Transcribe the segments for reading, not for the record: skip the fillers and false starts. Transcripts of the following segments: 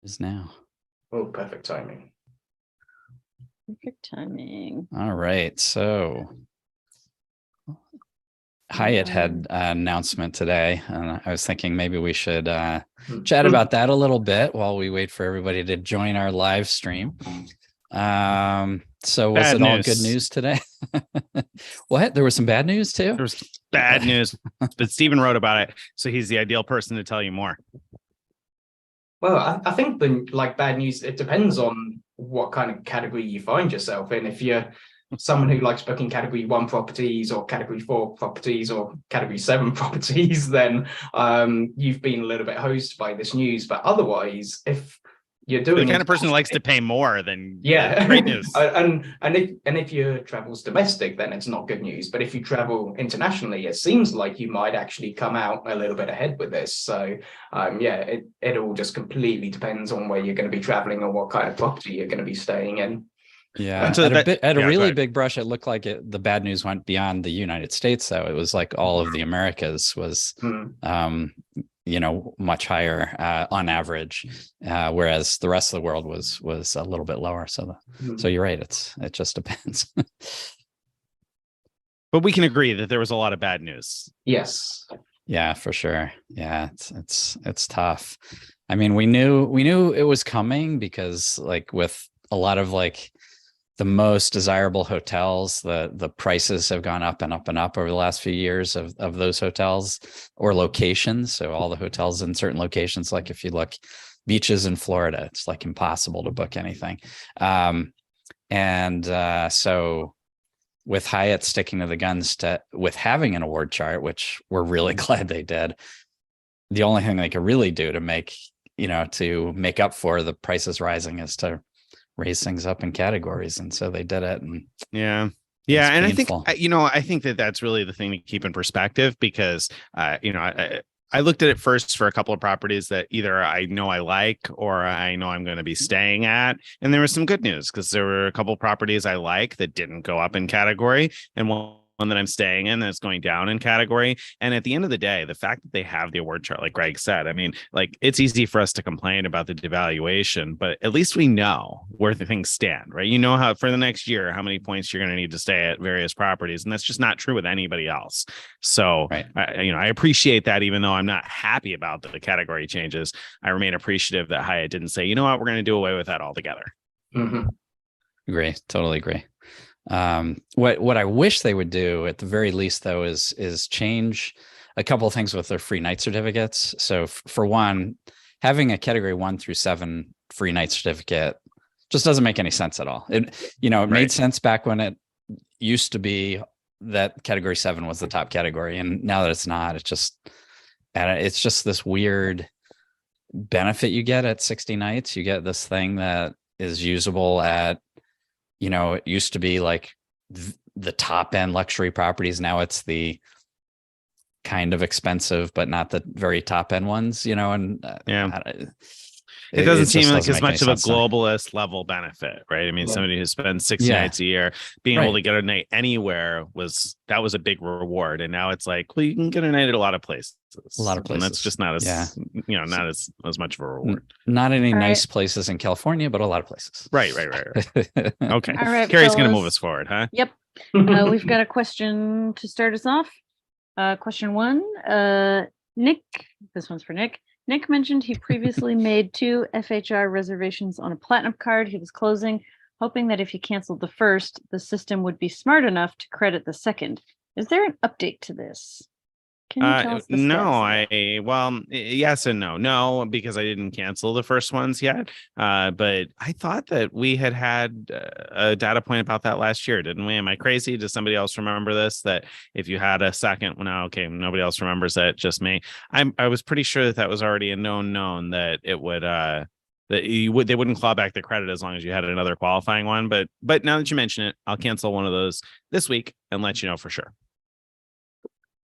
Is now. Oh, perfect timing. Perfect timing. All right. So Hyatt had an announcement today, and I was thinking maybe we should chat about that a little bit while we wait for everybody to join our live stream. So was it all good news today? What? There was some bad news too? There was bad news, but Stephen wrote about it, so he's the ideal person to tell you more. Well, I think the bad news, it depends on what kind of category you find yourself in. If you're someone who likes booking category 1 properties or category 4 properties or category 7 properties, then you've been a little bit hosed by this news. But otherwise, if you're doing the kind of person who likes to pay more, then yeah, great news. and if your travel's domestic, then it's not good news. But if you travel internationally, it seems like you might actually come out a little bit ahead with this. So yeah, it all just completely depends on where you're going to be traveling or what kind of property you're going to be staying in. Yeah, so at a really big brush, it looked like the bad news went beyond the United States, though. It was like all of the Americas was much higher on average, whereas the rest of the world was a little bit lower. So so you're right, it just depends. But we can agree that there was a lot of bad news. Yes. Yeah, for sure. Yeah, it's tough. I mean, we knew it was coming because with a lot of the most desirable hotels, the prices have gone up and up and up over the last few years of those hotels or locations. So all the hotels in certain locations, like if you look beaches in Florida, it's impossible to book anything. So with Hyatt sticking to the guns with having an award chart, which we're really glad they did, the only thing they could really do to make up for the prices rising is to raise things up in categories, and so they did it. And and painful. I think that's really the thing to keep in perspective, because I looked at it first for a couple of properties that either I know I like or I know I'm going to be staying at, and there was some good news because there were a couple of properties I like that didn't go up in category, and one that I'm staying in that's going down in category. And at the end of the day, the fact that they have the award chart, like Greg said, I mean, it's easy for us to complain about the devaluation, but at least we know where the things stand, right? You know how for the next year, how many points you're going to need to stay at various properties. And that's just not true with anybody else. So, right. I appreciate that, even though I'm not happy about the category changes. I remain appreciative that Hyatt didn't say, you know what, we're going to do away with that altogether. Mm-hmm. Agree. Totally agree. What I wish they would do at the very least, though, is change a couple of things with their free night certificates. So for one, having a category 1 through 7 free night certificate just doesn't make any sense at all. It made sense back when it used to be that category 7 was the top category, and now that it's not, it's just this weird benefit you get at 60 nights. You get this thing that is usable at, it used to be the top end luxury properties. Now it's the kind of expensive, but not the very top end ones, It doesn't seem like as much of a globalist level benefit, right? I mean, somebody who spends 60 nights a year being able to get a night anywhere was a big reward. And now it's well, you can get a night at a lot lot of places. And that's just not as, not as much of a reward. Not any nice places in California, but a lot of places. Right. Okay. All right, Carrie's going to move us forward, huh? Yep. We've got a question to start us off. Question 1, Nick, this one's for Nick. Nick mentioned he previously made 2 FHR reservations on a platinum card he was closing, hoping that if he canceled the first, the system would be smart enough to credit the second. Is there an update to this? Can you tell us the status? Yes and no. No, because I didn't cancel the first ones yet. But I thought that we had a data point about that last year, didn't we? Am I crazy? Does somebody else remember this? That if you had a second, okay, nobody else remembers that, just me. I was pretty sure that was already a known that it would they wouldn't claw back the credit as long as you had another qualifying one. But now that you mention it, I'll cancel one of those this week and let you know for sure.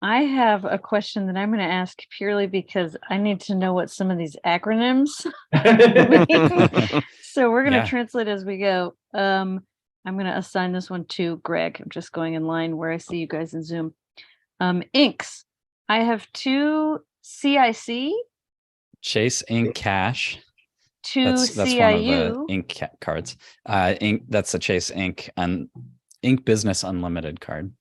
I have a question that I'm going to ask purely because I need to know what some of these acronyms mean. So we're going to translate as we go. I'm going to assign this one to Greg. I'm just going in line where I see you guys in Zoom. Inks. I have 2 CIC. Chase Ink Cash. That's one of the CIU. ink cards. Ink, that's the Chase Ink Ink Business Unlimited card.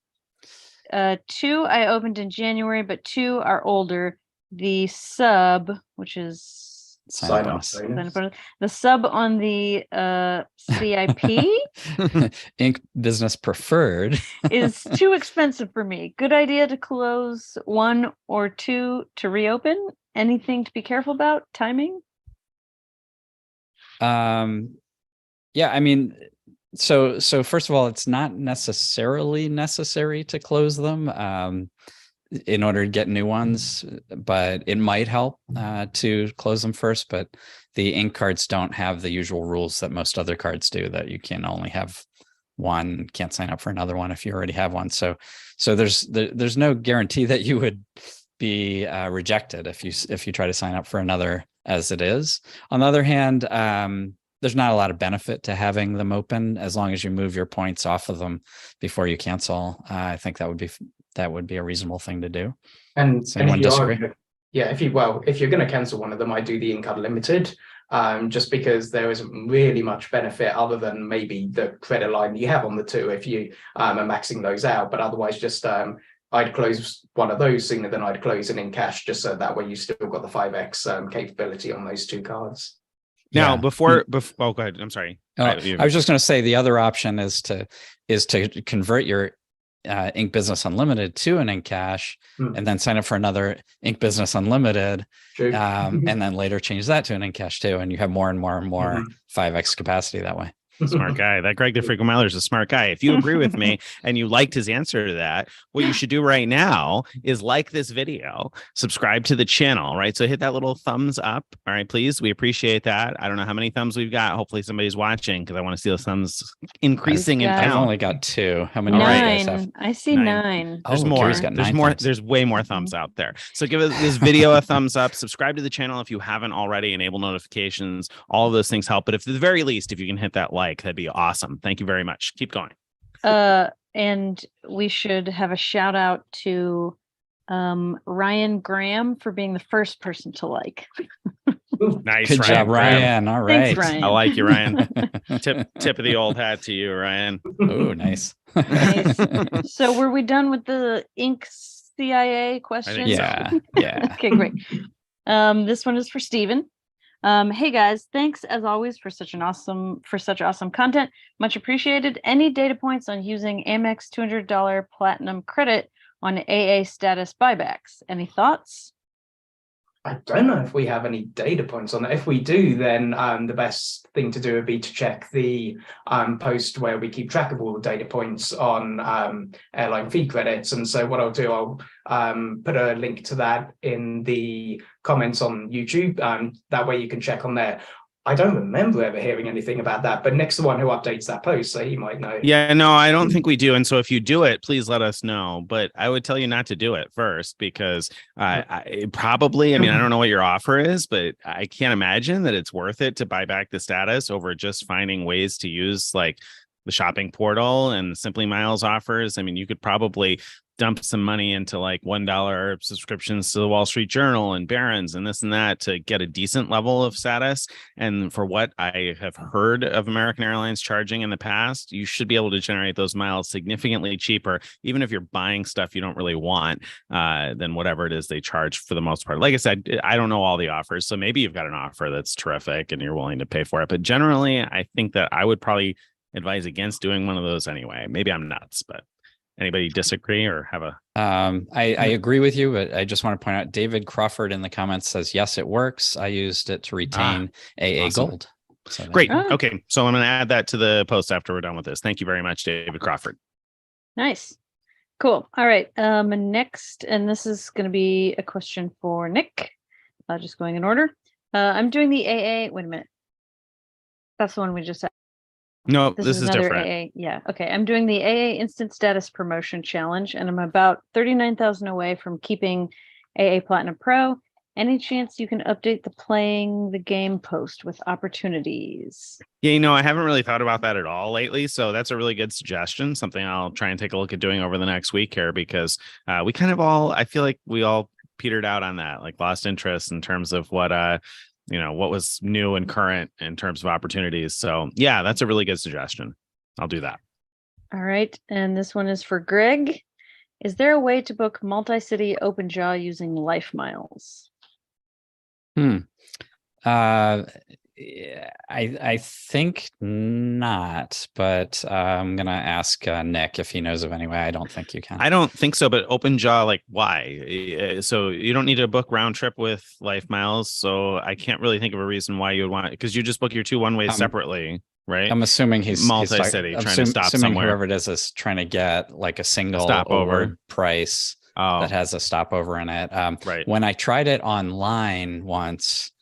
2 I opened in January, but 2 are older. The sub, which is Sign up bonus. bonus. the sub on the CIP Ink Business Preferred is too expensive for me. Good idea to close 1 or 2 to reopen. Anything to be careful about? Timing? Yeah, I mean, so first of all, it's not necessarily necessary to close them in order to get new ones, but it might help to close them first. But the ink cards don't have the usual rules that most other cards do, that you can only have one, can't sign up for another one if you already have one. So there's no guarantee that you would be rejected if you try to sign up for another as it is. On the other hand, there's not a lot of benefit to having them open as long as you move your points off of them before you cancel. I think that would be a reasonable thing to do. And does anyone disagree? If you're going to cancel one of them, I do the ink unlimited, just because there isn't really much benefit other than maybe the credit line you have on the 2 if you are maxing those out. But otherwise, just I'd close one of those sooner than I'd close an in cash, just so that way you still got the 5x capability on those 2 cards. Now, Yeah. before go ahead. I'm sorry. I was just going to say the other option is to convert your Ink Business Unlimited to an in cash, and then sign up for another Ink Business Unlimited, and then later change that to an in cash too, and you have more and more and more 5x capacity that way. Smart guy. That Greg the Frequent Miler is a smart guy. If you agree with me and you liked his answer to that, what you should do right now is like this video, subscribe to the channel, right? So hit that little thumbs up. All right, please. We appreciate that. I don't know how many thumbs we've got. Hopefully somebody's watching, because I want to see those thumbs increasing in I've count. I've only got 2. How many do you 9. guys have? I see 9. There's Oh, more. Gary's got 9 There's more. thumbs. There's way more thumbs out there. So give this video a thumbs up. Subscribe to the channel if you haven't already. Enable notifications. All of those things help. But if at the very least, if you can hit that like, that'd be awesome. Thank you very much. Keep going. And we should have a shout out to Ryan Graham for being the first person to like. Nice. Good job, Ryan. All right. Thanks, Ryan. I like you, Ryan. Tip of the old hat to you, Ryan. Oh, nice. Nice. So were we done with the Ink CIA question? Yeah. Okay, great. This one is for Steven. Hey guys, thanks as always for such awesome content. Much appreciated. Any data points on using Amex $200 platinum credit on AA Status Buybacks? Any thoughts? I don't know if we have any data points on that. If we do, then the best thing to do would be to check the post where we keep track of all the data points on airline fee credits. And so what I'll do, I'll put a link to that in the comments on YouTube. That way you can check on there. I don't remember ever hearing anything about that, but Nick's the one who updates that post, so he might know. Yeah, no, I don't think we do. And so if you do it, please let us know. But I would tell you not to do it first, because I don't know what your offer is, but I can't imagine that it's worth it to buy back the status over just finding ways to use like the shopping portal and Simply Miles offers. I mean, you could probably dump some money into like $1 subscriptions to the Wall Street Journal and Barron's and this and that to get a decent level of status. And for what I have heard of American Airlines charging in the past, you should be able to generate those miles significantly cheaper, even if you're buying stuff you don't really want, than whatever it is they charge for the most part. Like I said, I don't know all the offers, so maybe you've got an offer that's terrific and you're willing to pay for it. But generally, I think that I would probably advise against doing one of those anyway. Maybe I'm nuts, but anybody disagree or have a I agree with you, but I just want to point out David Crawford in the comments says yes, it works. I used it to retain AA awesome. Gold. So great. Okay, so I'm going to add that to the post after we're done with this. Thank you very much, David Crawford. Nice. Cool. All right. Next, and this is going to be a question for Nick. Just going in order. I'm doing the AA. Wait a minute. That's the one we just had. No, this is another different. AA. Yeah. Okay. I'm doing the AA Instant Status Promotion Challenge, and I'm about 39,000 away from keeping AA Platinum Pro. Any chance you can update the playing the game post with opportunities? Yeah, I haven't really thought about that at all lately. So that's a really good suggestion. Something I'll try and take a look at doing over the next week here, because we kind of I feel like we all petered out on that, like lost interest in terms of what what was new and current in terms of opportunities. So yeah, that's a really good suggestion. I'll do that. All right. And this one is for Greg. Is there a way to book multi-city open jaw using Lifemiles? I think not, but I'm gonna ask Nick if he knows of any way. I don't think you can. I don't think so, but open jaw, like why? So you don't need to book round trip with Lifemiles. So I can't really think of a reason why you would want it, because you just book your 2 one-ways separately, right? I'm assuming he's multi-city trying to stop somewhere. Whoever it is trying to get like a single stopover price that has a stopover in it. Right. When I tried it online once,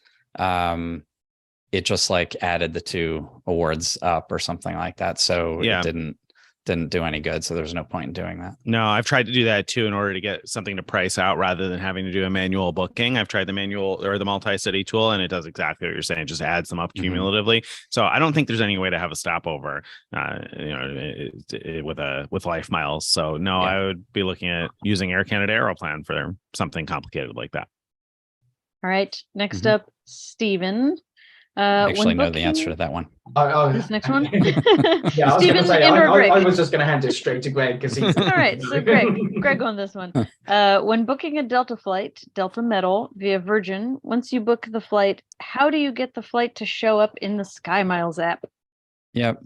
it just like added the 2 awards up or something like that. So it didn't do any good. So there's no point in doing that. No, I've tried to do that too in order to get something to price out rather than having to do a manual booking. I've tried the manual or the multi-city tool, and it does exactly what you're saying. It just adds them up cumulatively. So I don't think there's any way to have a stopover, with Lifemiles. So no, I would be looking at using Air Canada Aeroplan for something complicated like that. All right. Next up, Stephen. I actually know the answer to that one. This next one? Yeah, I was going to say, I was just going to hand it straight to Greg because he's... All right, so Greg on this one. When booking a Delta flight, Delta Metal via Virgin, once you book the flight, how do you get the flight to show up in the SkyMiles app? Yep.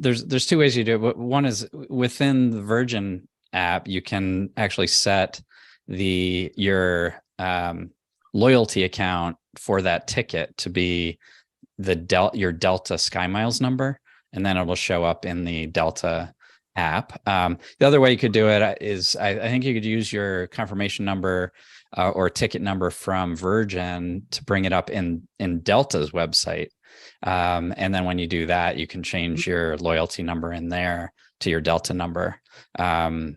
There's 2 ways you do it. One is within the Virgin app, you can actually set your loyalty account for that ticket to be your Delta SkyMiles number, and then it will show up in the Delta app. The other way you could do it is I think you could use your confirmation number or ticket number from Virgin to bring it up in Delta's website. And then when you do that, you can change your loyalty number in there to your Delta number. And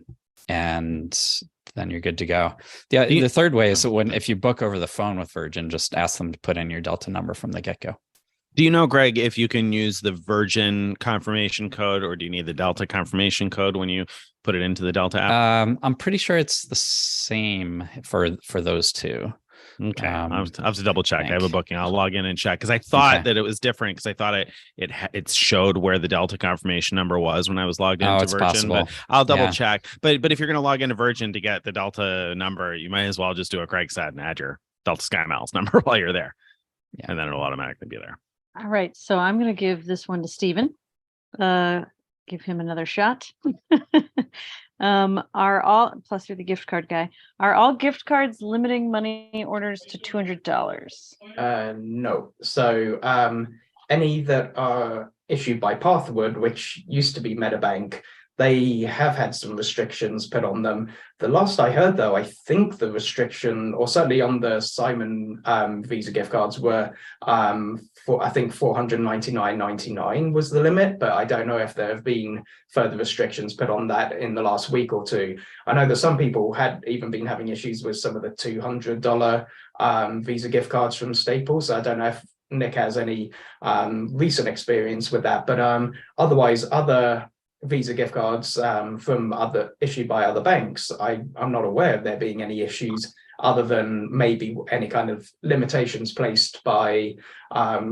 then you're good to go. The third way is if you book over the phone with Virgin, just ask them to put in your Delta number from the get-go. Do you know, Greg, if you can use the Virgin confirmation code, or do you need the Delta confirmation code when you put it into the Delta app? I'm pretty sure it's the same for those 2. Okay, I'll have to double check. I have a booking. I'll log in and check, because I thought that it was different, because I thought it showed where the Delta confirmation number was when I was logged into Virgin. Possible. But I'll double check. But if you're going to log into Virgin to get the Delta number, you might as well just do what Greg said and add your Delta SkyMiles number while you're there, and then it'll automatically be there. All right, so I'm going to give this one to Stephen. Give him another shot. Are all, plus you're the gift card guy, are all gift cards limiting money orders to $200? No. So any that are issued by Pathwood, which used to be Medibank, they have had some restrictions put on them. The last I heard, though, I think the restriction, or certainly on the Simon Visa gift cards, were for, I think, $499.99 was the limit, but I don't know if there have been further restrictions put on that in the last week or 2. I know that some people had even been having issues with some of the $200 Visa gift cards from Staples. So I don't know if Nick has any recent experience with that, but otherwise, other Visa gift cards from issued by other banks, I'm not aware of there being any issues other than maybe any kind of limitations placed by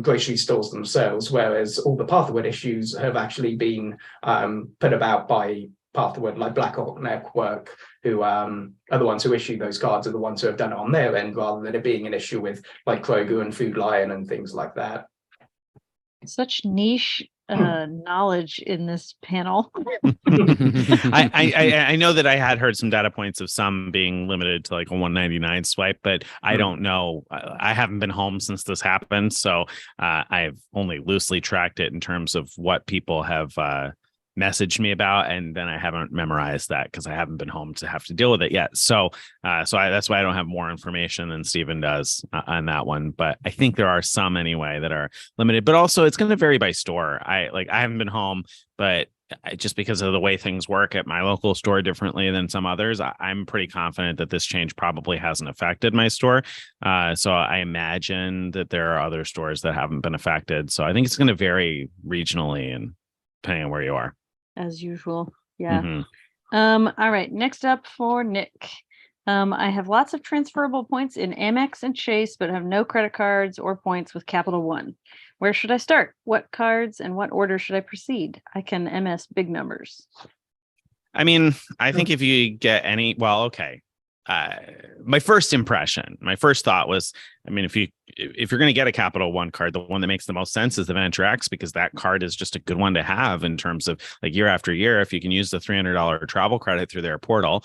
grocery stores themselves, whereas all the Pathwood issues have actually been put about by Pathwood, like Black Hawk Network, who are the ones who issue those cards, are the ones who have done it on their end, rather than it being an issue with like Kroger and Food Lion and things like that. Such niche knowledge in this panel. I know that I had heard some data points of some being limited to like a 199 swipe, but I don't know. I haven't been home since this happened, so I've only loosely tracked it in terms of what people have messaged me about, and then I haven't memorized that because I haven't been home to have to deal with it yet. So that's why I don't have more information than Stephen does on that one. But I think there are some anyway that are limited, but also it's going to vary by store. I haven't been home, but just because of the way things work at my local store differently than some others, I'm pretty confident that this change probably hasn't affected my store. So I imagine that there are other stores that haven't been affected. So I think it's going to vary regionally and depending on where you are. As usual. Yeah. All right. Next up for Nick. I have lots of transferable points in AMEX and Chase, but have no credit cards or points with Capital One. Where should I start? What cards and what order should I proceed? I can MS big numbers. I mean, I think if you get any, well, okay. My first thought was, I mean, if you're going to get a Capital One card, the one that makes the most sense is the Venture X, because that card is just a good one to have in terms of like year after year. If you can use the $300 travel credit through their portal,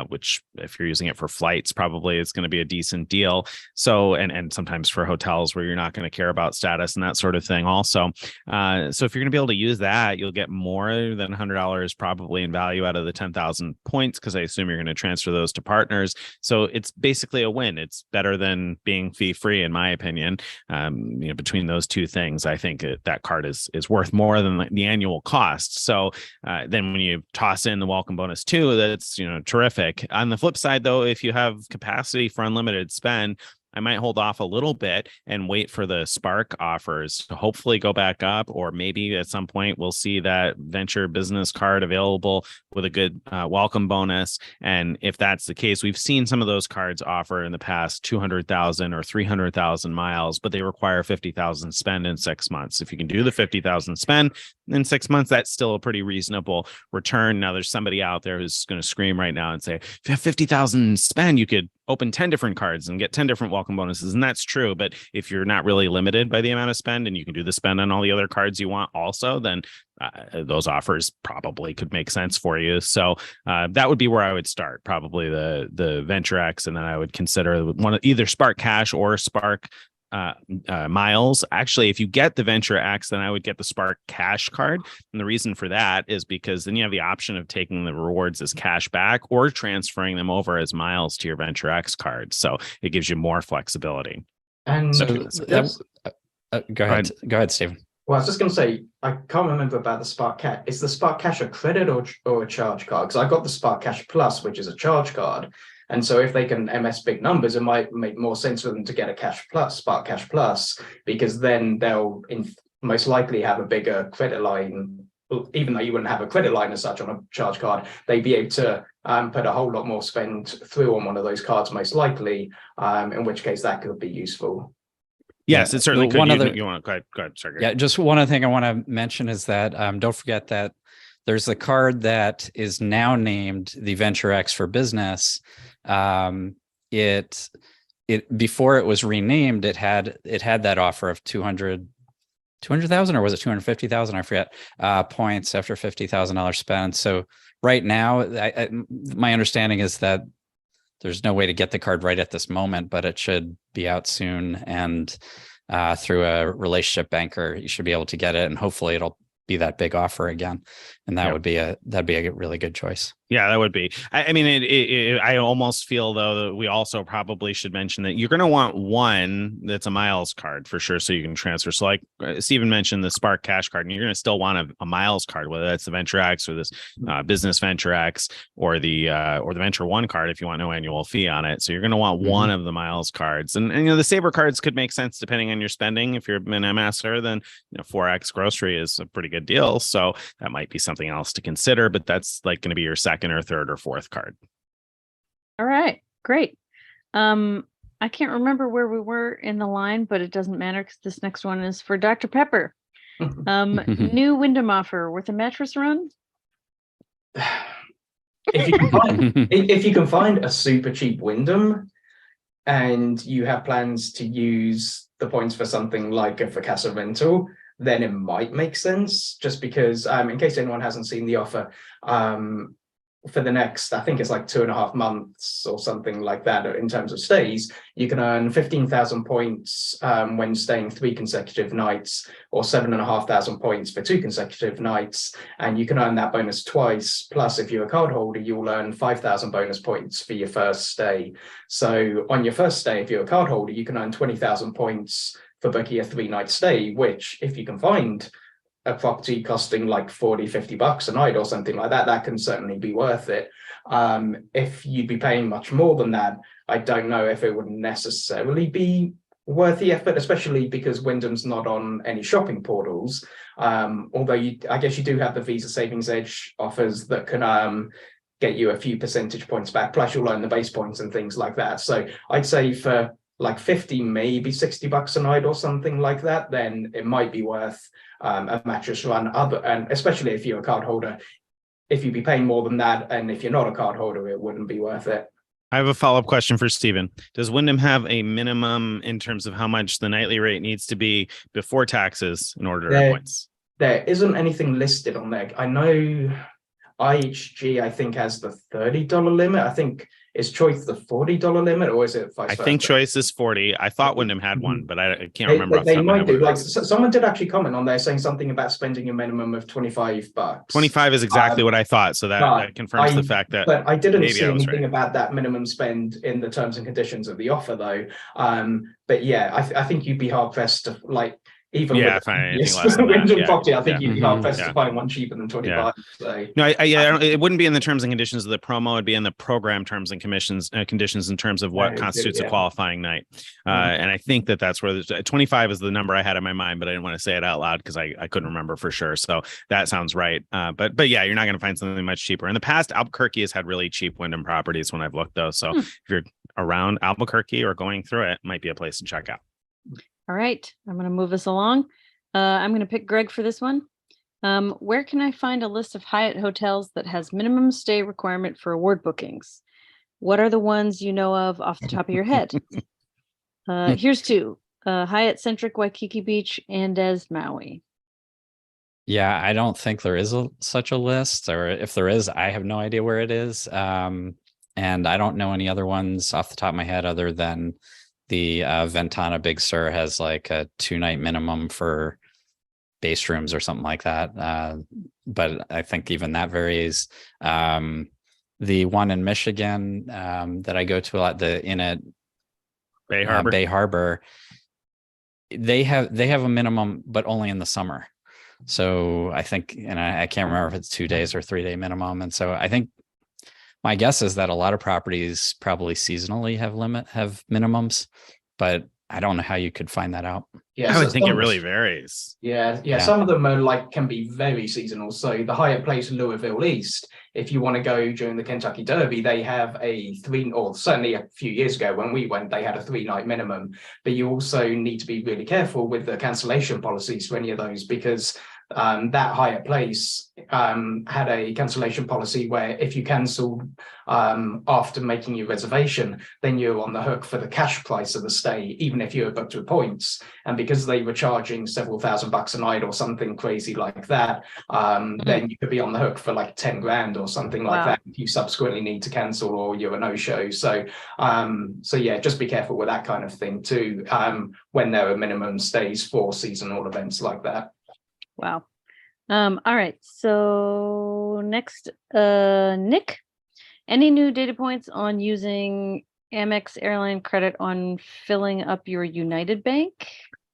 which if you're using it for flights, probably it's going to be a decent deal. So, and sometimes for hotels where you're not going to care about status and that sort of thing also. So if you're going to be able to use that, you'll get more than $100 probably in value out of the 10,000 points, because I assume you're going to transfer those to partners. So it's basically a win. It's better than being fee-free, in my opinion. Between those two things, I think that card is worth more than the annual cost. So then when you toss in the welcome bonus too, that's terrific. On the flip side, though, if you have capacity for unlimited spend, I might hold off a little bit and wait for the Spark offers to hopefully go back up, or maybe at some point we'll see that venture business card available with a good welcome bonus. And if that's the case, we've seen some of those cards offer in the past 200,000 or 300,000 miles, but they require 50,000 spend in 6 months. If you can do the 50,000 spend in 6 months, that's still a pretty reasonable return. Now, there's somebody out there who's going to scream right now and say, if you have 50,000 spend, you could open 10 different cards and get 10 different welcome bonuses. And that's true. But if you're not really limited by the amount of spend and you can do the spend on all the other cards you want also, then those offers probably could make sense for you. So that would be where I would start, probably the Venture X. And then I would consider either Spark Cash or Spark miles. Actually, if you get the Venture X, then I would get the Spark Cash card. And the reason for that is because then you have the option of taking the rewards as cash back or transferring them over as miles to your Venture X card. So it gives you more flexibility. And so go ahead, Stephen. Well, I was just going to say, I can't remember about the Spark Cash. Is the Spark Cash a credit or a charge card? Because I got the Spark Cash Plus, which is a charge card. And so if they can MS big numbers, it might make more sense for them to get a Spark Cash Plus, because then they'll most likely have a bigger credit line. Even though you wouldn't have a credit line as such on a charge card, they'd be able to put a whole lot more spend through on one of those cards, most likely, in which case that could be useful. Yes, it certainly could. Go ahead. Sorry. Yeah, just one other thing I want to mention is that don't forget that there's the card that is now named the Venture X for Business. It before it was renamed, it had that offer of 200,000 or was it 250,000? I forget, points after $50,000 spent. So right now, my understanding is that there's no way to get the card right at this moment, but it should be out soon. And through a relationship banker, you should be able to get it, and hopefully it'll be that big offer again. And that'd be a really good choice. Yeah, that would be. I mean, I almost feel, though, that we also probably should mention that you're going to want one that's a miles card for sure, so you can transfer. So like Stephen mentioned, the Spark Cash card, and you're going to still want a miles card, whether that's the Venture X or this Business Venture X or the Venture One card if you want no annual fee on it. So you're going to want one of the miles cards. And the Sabre cards could make sense depending on your spending. If you're an MSer, then 4X grocery is a pretty good deal. So that might be something else to consider, but that's like going to be your second or third or fourth card. All right, great. I can't remember where we were in the line, but it doesn't matter because this next one is for Dr. Pepper. New Wyndham offer worth a mattress run? If you can find a super cheap Wyndham and you have plans to use the points for something like a Casa rental, then it might make sense, just because in case anyone hasn't seen the offer, for the next, I think it's like 2.5 months or something like that in terms of stays, you can earn 15,000 points when staying 3 consecutive nights, or 7,500 points for 2 consecutive nights. And you can earn that bonus twice. Plus, if you're a card holder, you'll earn 5,000 bonus points for your first stay. So on your first stay, if you're a card holder, you can earn 20,000 points for booking a 3-night stay, which if you can find a property costing like $40-50 a night or something like that, that can certainly be worth it. If you'd be paying much more than that, I don't know if it would necessarily be worth the effort, especially because Wyndham's not on any shopping portals. Although I guess you do have the Visa Savings Edge offers that can get you a few percentage points back, plus you'll earn the base points and things like that. So I'd say for like 50, maybe $60 a night or something like that, then it might be worth a mattress run. And especially if you're a card holder, if you'd be paying more than that, and if you're not a card holder, it wouldn't be worth it. I have a follow-up question for Stephen. Does Wyndham have a minimum in terms of how much the nightly rate needs to be before taxes in order to earn points? There isn't anything listed on there. I know IHG, I think, has the $30 limit. I think is Choice the $40 limit, or is it vice versa? I think Choice is 40. I thought Wyndham had one, but I can't remember. They might do. Like someone did actually comment on there saying something about spending a minimum of $25. 25 is exactly what I thought. So that confirms the fact that. But I didn't see anything about that minimum spend in the terms and conditions of the offer, though. But yeah, I think you'd be hard pressed to like. Even with anything less than that. Property, I think you'd be hard pressed to find one cheaper than 25. So. No, it wouldn't be in the terms and conditions of the promo. It'd be in the program terms and conditions in terms of what constitutes a qualifying night. And I think that's where 25 is the number I had in my mind, but I didn't want to say it out loud because I couldn't remember for sure. So that sounds right. But yeah, you're not going to find something much cheaper. In the past, Albuquerque has had really cheap Wyndham properties when I've looked, though. So if you're around Albuquerque or going through it, might be a place to check out. All right, I'm going to move us along. I'm going to pick Greg for this one. Where can I find a list of Hyatt hotels that has minimum stay requirement for award bookings? What are the ones you know of off the top of your head? Here's two. Hyatt Centric Waikiki Beach, andaz Maui. Yeah, I don't think there is such a list, or if there is, I have no idea where it is. And I don't know any other ones off the top of my head other than the Ventana Big Sur has like a 2-night minimum for base rooms or something like that. But I think even that varies. The one in Michigan that I go to a lot, the Inn at Bay Harbor, they have a minimum, but only in the summer. So I think, and I can't remember if it's 2 days or 3-day minimum. And so I think my guess is that a lot of properties probably seasonally have minimums, but I don't know how you could find that out. Yeah, I would think it really varies. Yeah. Some of them are can be very seasonal. So the Hyatt Place Louisville East, if you want to go during the Kentucky Derby, they have certainly a few years ago when we went, they had a 3-night minimum. But you also need to be really careful with the cancellation policies for any of those, because that Hyatt Place had a cancellation policy where if you cancelled after making your reservation, then you're on the hook for the cash price of the stay, even if you were booked with points. And because they were charging several $1,000s a night or something crazy like that, then you could be on the hook for like 10 grand or something like that if you subsequently need to cancel or you're a no-show. So yeah, just be careful with that kind of thing too, when there are minimum stays for seasonal events like that. Wow. All right. So next, Nick, any new data points on using Amex airline credit on filling up your United Bank?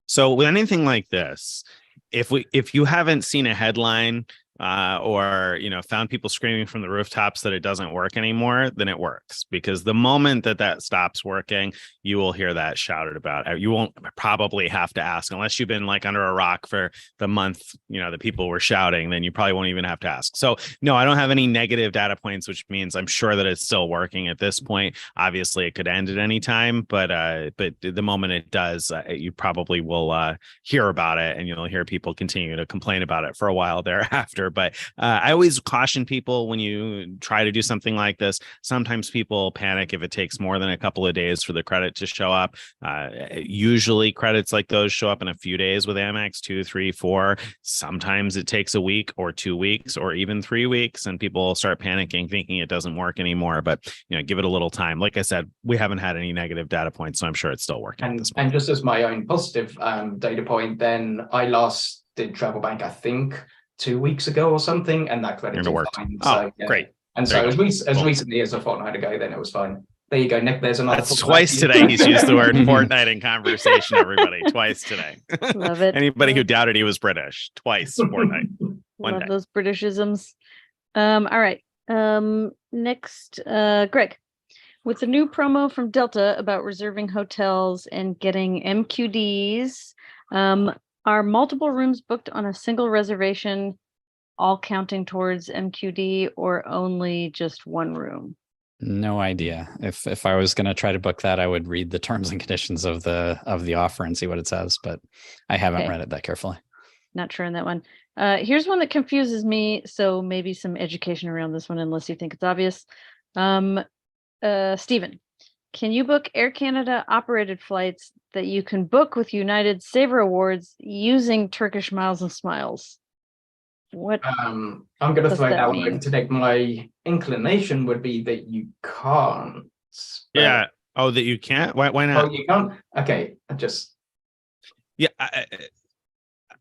So with anything like this, if you haven't seen a headline or found people screaming from the rooftops that it doesn't work anymore, then it works. Because the moment that stops working, you will hear that shouted about. You won't probably have to ask, unless you've been like under a rock for the month that people were shouting, then you probably won't even have to ask. So no, I don't have any negative data points, which means I'm sure that it's still working at this point. Obviously it could end at any time, but the moment it does, you probably will hear about it, and you'll hear people continue to complain about it for a while thereafter. But I always caution people when you try to do something like this. Sometimes people panic if it takes more than a couple of days for the credit to show up. Usually credits like those show up in a few days with Amex, 2, 3, 4. Sometimes it takes a week or 2 weeks or even 3 weeks, and people start panicking, thinking it doesn't work anymore. But give it a little time. Like I said, we haven't had any negative data points, so I'm sure it's still working. And just as my own positive data point, then I last did Travel Bank, I think 2 weeks ago or something, and that credit was fine. So, yeah. Great. And so as recently as a fortnight ago, then it was fine. There you go, Nick. There's another. That's twice today. He's used the word fortnight in conversation, everybody. Twice today. Love it. Anybody who doubted he was British, twice fortnight. Love those Britishisms. All right. Next, Greg. With the new promo from Delta about reserving hotels and getting MQDs, are multiple rooms booked on a single reservation all counting towards MQD or only just one room? No idea. If I was going to try to book that, I would read the terms and conditions of the offer and see what it says, but I haven't read it that carefully. Not sure on that one. Here's one that confuses me, so maybe some education around this one, unless you think it's obvious. Stephen, can you book Air Canada operated flights that you can book with United Saver Awards using Turkish Miles and Smiles? What? I'm going to throw that one over to Nick. My inclination would be that you can't. Yeah. Oh, that you can't? Why not? Oh, you can't? Okay. Yeah.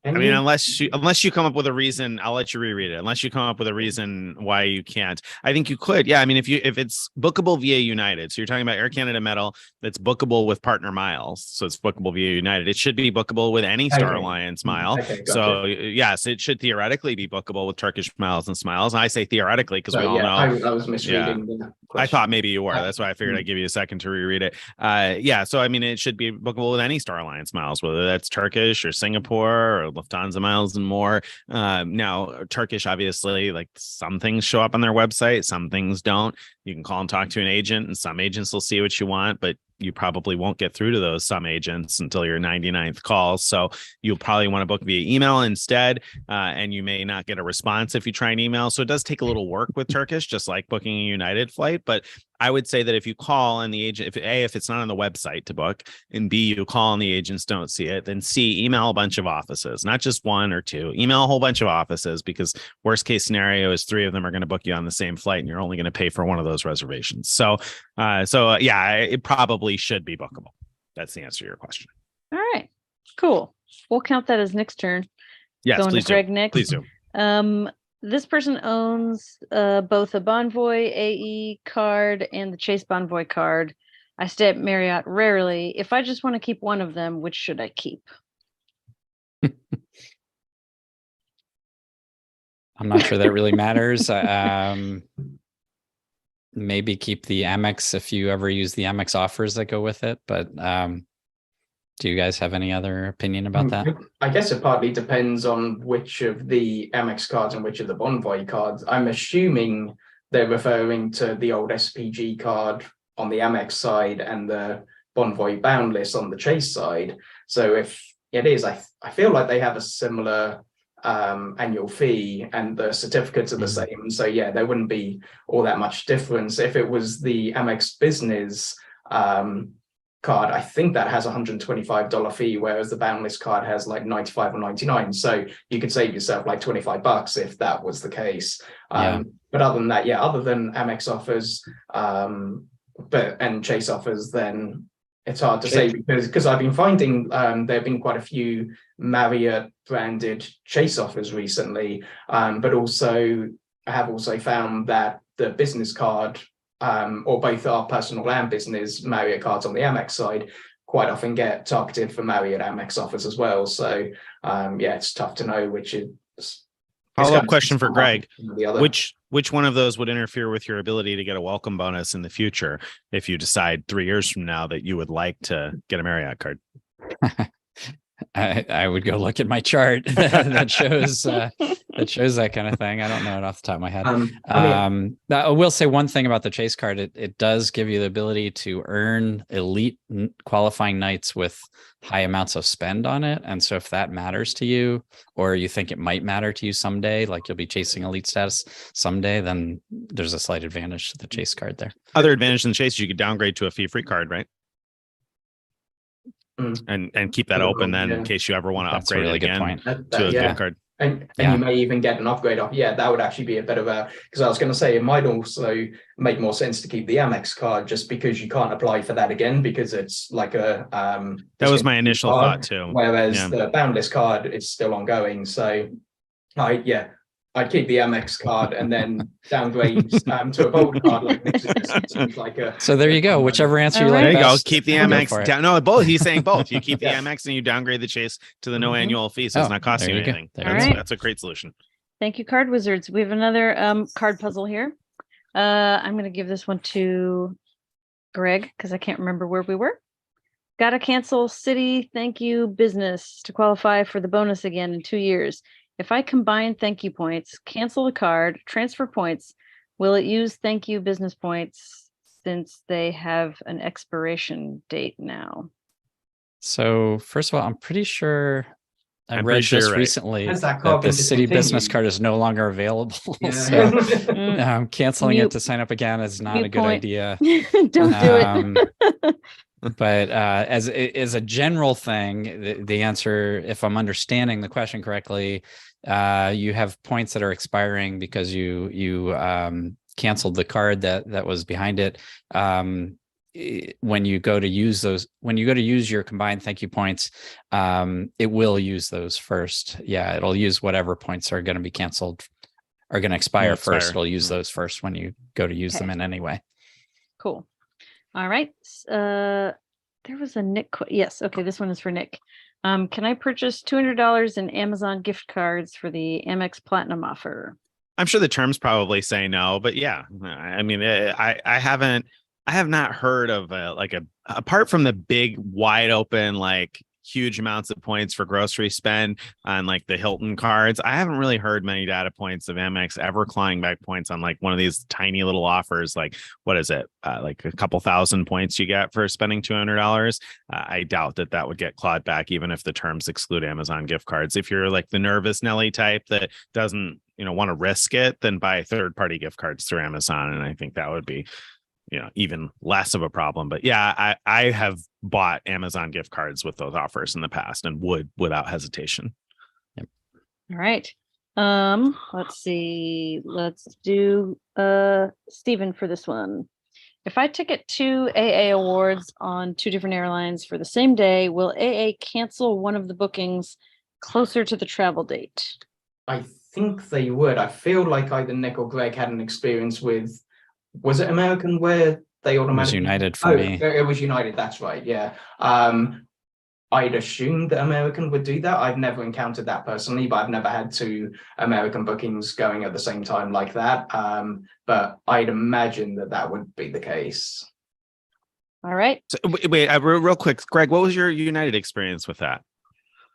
I mean, unless you come up with a reason, I'll let you reread it. Unless you come up with a reason why you can't, I think you could. Yeah, I mean, if it's bookable via United, so you're talking about Air Canada Metal that's bookable with partner miles, so it's bookable via United. It should be bookable with any Star Alliance mile. Okay, gotcha. So yes, it should theoretically be bookable with Turkish Miles and Smiles. And I say theoretically because we all know. I was misreading. Yeah. I thought maybe you were. That's why I figured I'd give you a second to reread it. Yeah, so I mean, it should be bookable with any Star Alliance miles, whether that's Turkish or Singapore or Lufthansa miles and more. Now, Turkish, obviously, like some things show up on their website, some things don't. You can call and talk to an agent, and some agents will see what you want, but you probably won't get through to those some agents until your 99th call. So you'll probably want to book via email instead, and you may not get a response if you try an email. So it does take a little work with Turkish, just like booking a United flight. But I would say that if you call and the agent, if it's not on the website to book, and B, you call and the agents don't see it, then C, email a bunch of offices, not just one or two. Email a whole bunch of offices, because worst case scenario is 3 of them are going to book you on the same flight, and you're only going to pay for one of those reservations. So yeah, it probably should be bookable. That's the answer to your question. All right, cool. We'll count that as Nick's turn. Yes, Going please to Greg do. next. Please do. This person owns both a Bonvoy AE card and the Chase Bonvoy card. I stay at Marriott rarely. If I just want to keep one of them, which should I keep? I'm not sure that really matters. Maybe keep the Amex if you ever use the Amex offers that go with it. But do you guys have any other opinion about that? I guess it partly depends on which of the Amex cards and which of the Bonvoy cards. I'm assuming they're referring to the old SPG card on the Amex side and the Bonvoy Boundless on the Chase side. So if it is, I feel like they have a similar annual fee and the certificates are the same. So yeah, there wouldn't be all that much difference. If it was the Amex Business card, I think that has $125 fee, whereas the Boundless card has like 95 or 99. So you could save yourself like $25 if that was the case. But other than that, other than Amex offers and Chase offers, then it's hard to say, because I've been finding there have been quite a few Marriott branded Chase offers recently, but also I have also found that the business card, or both our personal and business Marriott cards on the Amex side, quite often get targeted for Marriott Amex offers as well. So it's tough to know which is. Follow-up question for Greg. Which one of those would interfere with your ability to get a welcome bonus in the future if you decide 3 years from now that you would like to get a Marriott card? I would go look at my chart that shows that kind of thing. I don't know it off the top of my head. I will say one thing about the Chase card. It does give you the ability to earn elite qualifying nights with high amounts of spend on it. And so if that matters to you, or you think it might matter to you someday, like you'll be chasing elite status someday, then there's a slight advantage to the Chase card there. Other advantage than Chase, you could downgrade to a fee-free card, right? And keep that open then in case you ever want to upgrade it again to a gift card. And you may even get an upgrade off. Yeah, that would actually be a better because I was going to say it might also make more sense to keep the Amex card, just because you can't apply for that again because it's like a that was my initial thought too. Whereas the Boundless card is still ongoing. So I'd keep the Amex card and then downgrade to a gold card like Nixon. So there you go. Whichever answer you like. There you best, go. Keep the Amex down. No, both. He's saying both. You keep the Amex and you downgrade the Chase to the no annual fee, so it's not costing you anything. That's a great solution. Thank you, Card Wizards. We have another card puzzle here. I'm going to give this one to Greg because I can't remember where we were. Got to cancel Citi, thank you, business to qualify for the bonus again in 2 years. If I combine thank you points, cancel the card, transfer points, will it use thank you business points since they have an expiration date now? So first of all, I'm pretty sure I read just recently that the Citi business card is no longer available. Yeah. So canceling it to sign up again is not a good idea. Don't do it. But as a general thing, the answer, if I'm understanding the question correctly, you have points that are expiring because you canceled the card that was behind it. When you go to use your combined thank you points, it will use those first. Yeah, it'll use whatever points are going to be canceled, are going to expire first. It'll use those first when you go to use them in any way. Cool. All right. There was a Nick. Yes. Okay. This one is for Nick. Can I purchase $200 in Amazon gift cards for the AMEX Platinum offer? I'm sure the terms probably say no, but yeah, I mean, I have not heard of apart from the big wide open, like huge amounts of points for grocery spend on like the Hilton cards. I haven't really heard many data points of Amex ever clawing back points on like one of these tiny little offers. Like, what is it? Like a couple thousand points you get for spending $200. I doubt that would get clawed back, even if the terms exclude Amazon gift cards. If you're like the nervous Nelly type that doesn't, want to risk it, then buy third-party gift cards through Amazon. And I think that would be, even less of a problem. But yeah, I have bought Amazon gift cards with those offers in the past and would without hesitation. Yep. All right. Let's see. Let's do Stephen for this one. If I ticket 2 AA awards on 2 different airlines for the same day, will AA cancel one of the bookings closer to the travel date? I think they would. I feel like either Nick or Greg had an experience with, was it American where they automatically? It was United for me. It was United, that's right, yeah. I'd assumed that American would do that. I've never encountered that personally, but I've never had 2 American bookings going at the same time like that. But I'd imagine that would be the case. All right. So, wait, real quick, Greg, what was your United experience with that?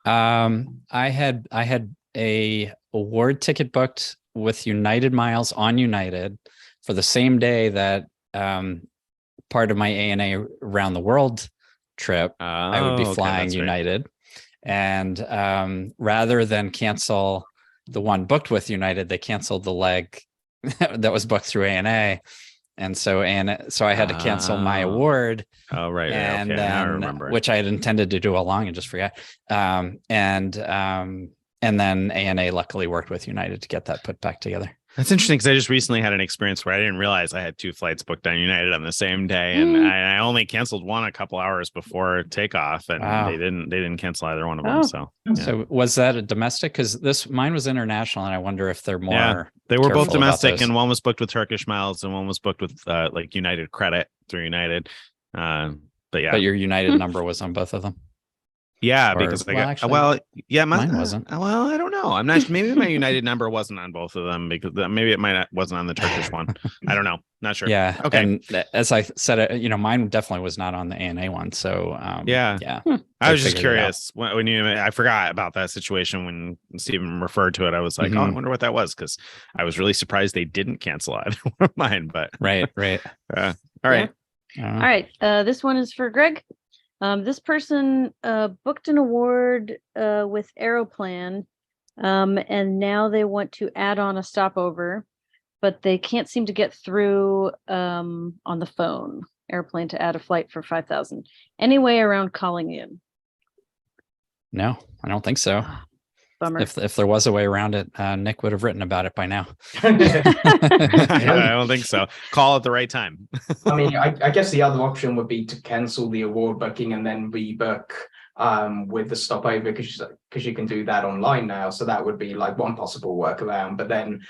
I had a award ticket booked with United Miles on United for the same day that part of my ANA around the world trip, I would be flying United. Right. And rather than cancel the one booked with United, they canceled the leg that was booked through ANA. And so I had to cancel my award. Oh, right. And okay. then, I remember. Which I had intended to do all along and just forgot. And then ANA luckily worked with United to get that put back together. That's interesting because I just recently had an experience where I didn't realize I had 2 flights booked on United on the same day, and I only canceled one a couple hours before takeoff, and they didn't cancel either one of them. So, so was that a domestic? Because mine was international, and I wonder if they're more. Yeah, they were both domestic, and one was booked with Turkish Miles, and one was booked with like United Credit through United. But your United number was on both of them. Yeah, because mine wasn't. Well, I don't know. I'm not. Maybe my United number wasn't on both of them because maybe it wasn't on the Turkish one. I don't know. Not sure. Yeah. Okay. And as I said, mine definitely was not on the ANA one. So yeah. I was just curious when I forgot about that situation when Stephen referred to it. I was like, oh, I wonder what that was because I was really surprised they didn't cancel either one of mine. But right. All right. All right. This one is for Greg. This person booked an award with Aeroplan, and now they want to add on a stopover, but they can't seem to get through on the phone. Airplane to add a flight for $5,000. Any way around calling in? No, I don't think so. Bummer. If there was a way around it, Nick would have written about it by now. I don't think so. Call at the right time. I mean, I guess the other option would be to cancel the award booking and then rebook with the stopover because you can do that online now. So that would be like one possible workaround. But then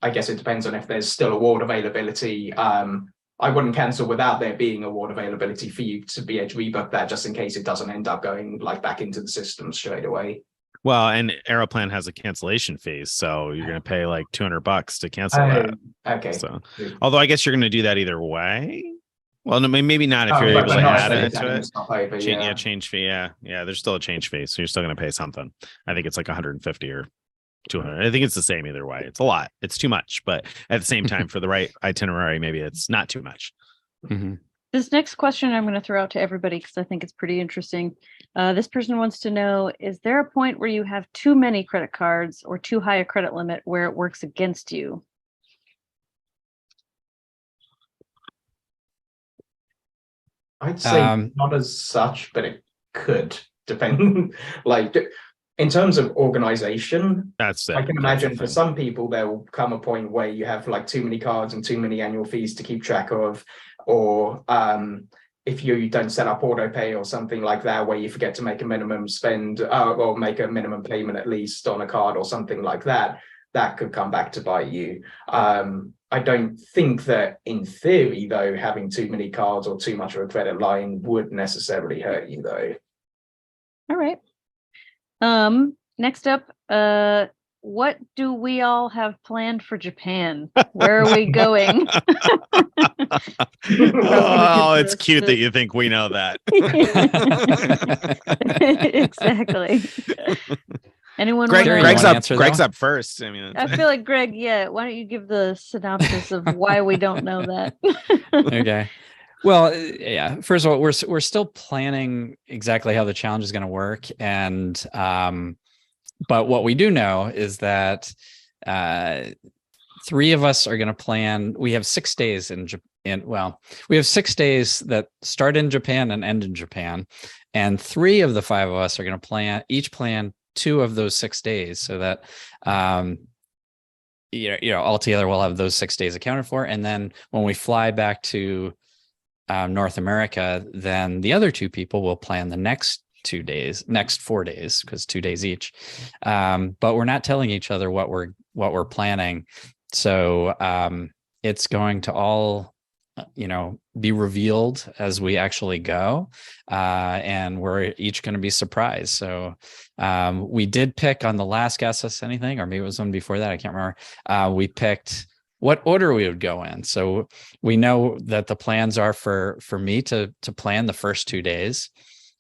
I guess it depends on if there's still award availability. I wouldn't cancel without there being award availability for you to be able to rebook that just in case it doesn't end up going like back into the system straight away. Well, and Aeroplan has a cancellation fee, so you're going to pay like $200 to cancel that. Okay. So, although I guess you're going to do that either way. Well, no, maybe not if you're able to add it to it. Change fee. Yeah. There's still a change fee, so you're still going to pay something. I think it's like $150 or 200. I think it's the same either way. It's a lot. It's too much, but at the same time, for the right itinerary, maybe it's not too much. Mm-hmm. This next question I'm going to throw out to everybody because I think it's pretty interesting. This person wants to know, is there a point where you have too many credit cards or too high a credit limit where it works against you? I'd say not as such, but it could depend. Like in terms of organization, I can imagine for some people there will come a point where you have like too many cards and too many annual fees to keep track of, or if you don't set up auto pay or something like that, where you forget to make a minimum spend or make a minimum payment at least on a card or something like that, that could come back to bite you. I don't think that in theory, though, having too many cards or too much of a credit line would necessarily hurt you, though. All right. Next up, what do we all have planned for Japan? Where are we going? Oh, it's cute that you think we know that. Exactly. Anyone? Greg's up first. I mean, I feel like Greg. Yeah. Why don't you give the synopsis of why we don't know that? Okay. Well, yeah. First of all, we're still planning exactly how the challenge is going to work, and but what we do know is that 3 of us are going to plan. We have 6 days in Japan. Well, we have 6 days that start in Japan and end in Japan, and 3 of the 5 of us are going to plan 2 of those 6 days, so that altogether we'll have those 6 days accounted for. And then when we fly back to North America, then the other 2 people will plan the next 4 days, because 2 days each. But we're not telling each other what we're planning, so it's going to all be revealed as we actually go, and we're each going to be surprised. So we did pick on the last Ask Us Anything, or maybe it was one before that, I can't remember. We picked what order we would go in. So we know that the plans are for me to plan the first 2 days,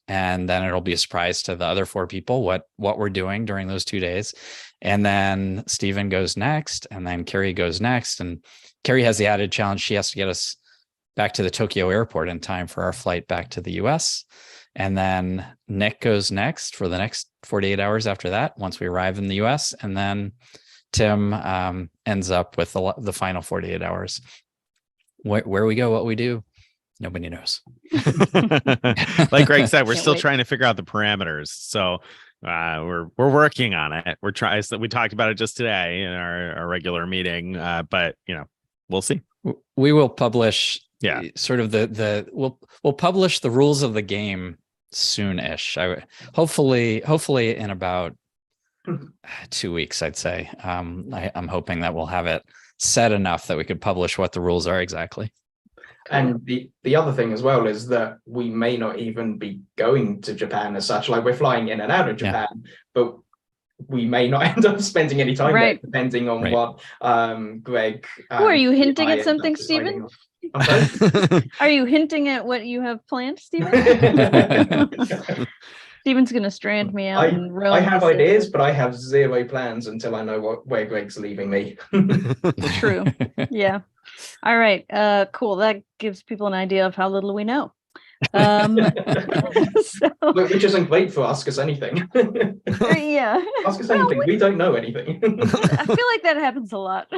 and then it'll be a surprise to the other 4 people what we're doing during those 2 days. And then Stephen goes next, and then Carrie goes next. And Carrie has the added challenge. She has to get us back to the Tokyo airport in time for our flight back to the US. And then Nick goes next for the next 48 hours after that, once we arrive in the US. And then Tim ends up with the final 48 hours. Where we go, what we do, nobody knows. Like Greg said, we're still trying to figure out the parameters. So we're working on it. We're trying. We talked about it just today in our regular meeting, but we'll see. We will publish. Yeah, sort of we'll publish the rules of the game soon-ish. Hopefully in about 2 weeks, I'd say. I'm hoping that we'll have it set enough that we could publish what the rules are exactly. And the other thing as well is that we may not even be going to Japan as such. Like, we're flying in and out of Japan, but we may not end up spending any time there, depending on what Greg. Are you hinting at something, Stephen? Are you hinting at what you have planned, Stephen? Stephen's going to strand me out. I have ideas, but I have 0 plans until I know where Greg's leaving me. True. Yeah. All right. Cool. That gives people an idea of how little we know. Which isn't great for Ask Us Anything. Yeah. Ask Us Anything. We don't know anything. I feel like that happens a lot.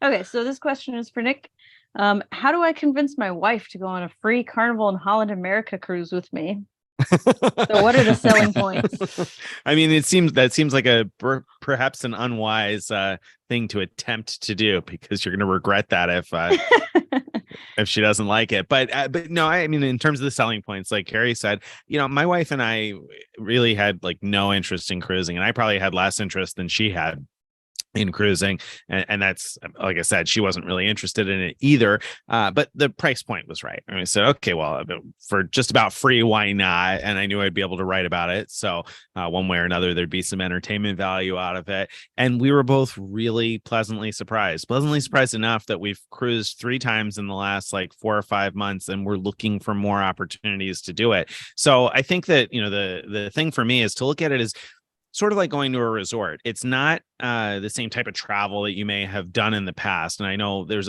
Okay, so this question is for Nick. How do I convince my wife to go on a free Carnival and Holland America cruise with me? So what are the selling points? I mean, that seems like perhaps an unwise thing to attempt to do, because you're going to regret that if she doesn't like it. But no, I mean, in terms of the selling points, like Carrie said, my wife and I really had like no interest in cruising, and I probably had less interest than she had in cruising, and that's, like I said, she wasn't really interested in it either, but the price point was right. I said, okay, well, for just about free, why not? And I knew I'd be able to write about it, so one way or another there'd be some entertainment value out of it. And we were both really pleasantly surprised enough that we've cruised 3 times in the last like 4 or 5 months, and we're looking for more opportunities to do it. So I think that the thing for me is to look at it as, sort of like going to a resort. It's not the same type of travel that you may have done in the past. And I know there's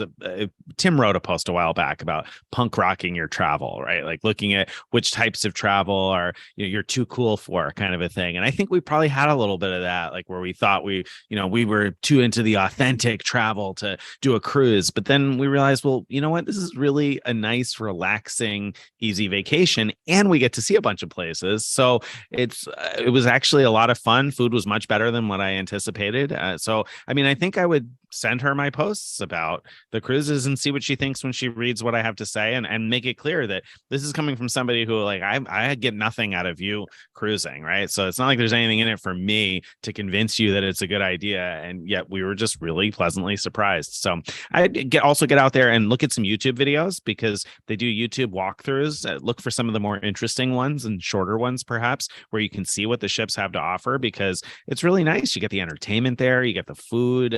Tim wrote a post a while back about punk rocking your travel, right? Like looking at which types of travel are you're too cool for, kind of a thing. And I think we probably had a little bit of that, like where we thought we were too into the authentic travel to do a cruise. But then we realized, well, you know what? This is really a nice, relaxing, easy vacation, and we get to see a bunch of places. So it was actually a lot of fun. Food was much better than what I anticipated. So, I mean, I think I would send her my posts about the cruises and see what she thinks when she reads what I have to say, and make it clear that this is coming from somebody who, like, I get nothing out of you cruising, right? So it's not like there's anything in it for me to convince you that it's a good idea. And yet we were just really pleasantly surprised. So I also get out there and look at some YouTube videos, because they do YouTube walkthroughs. Look for some of the more interesting ones and shorter ones, perhaps, where you can see what the ships have to offer, because it's really nice. You get the entertainment there, you get the food,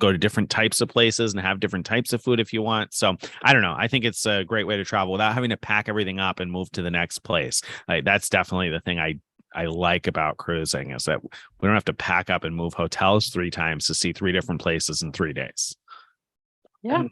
go to different types of places and have different types of food if you want. So I don't know. I think it's a great way to travel without having to pack everything up and move to the next place. That's definitely the thing I like about cruising, is that we don't have to pack up and move hotels 3 times to see 3 different places in 3 days. Yeah.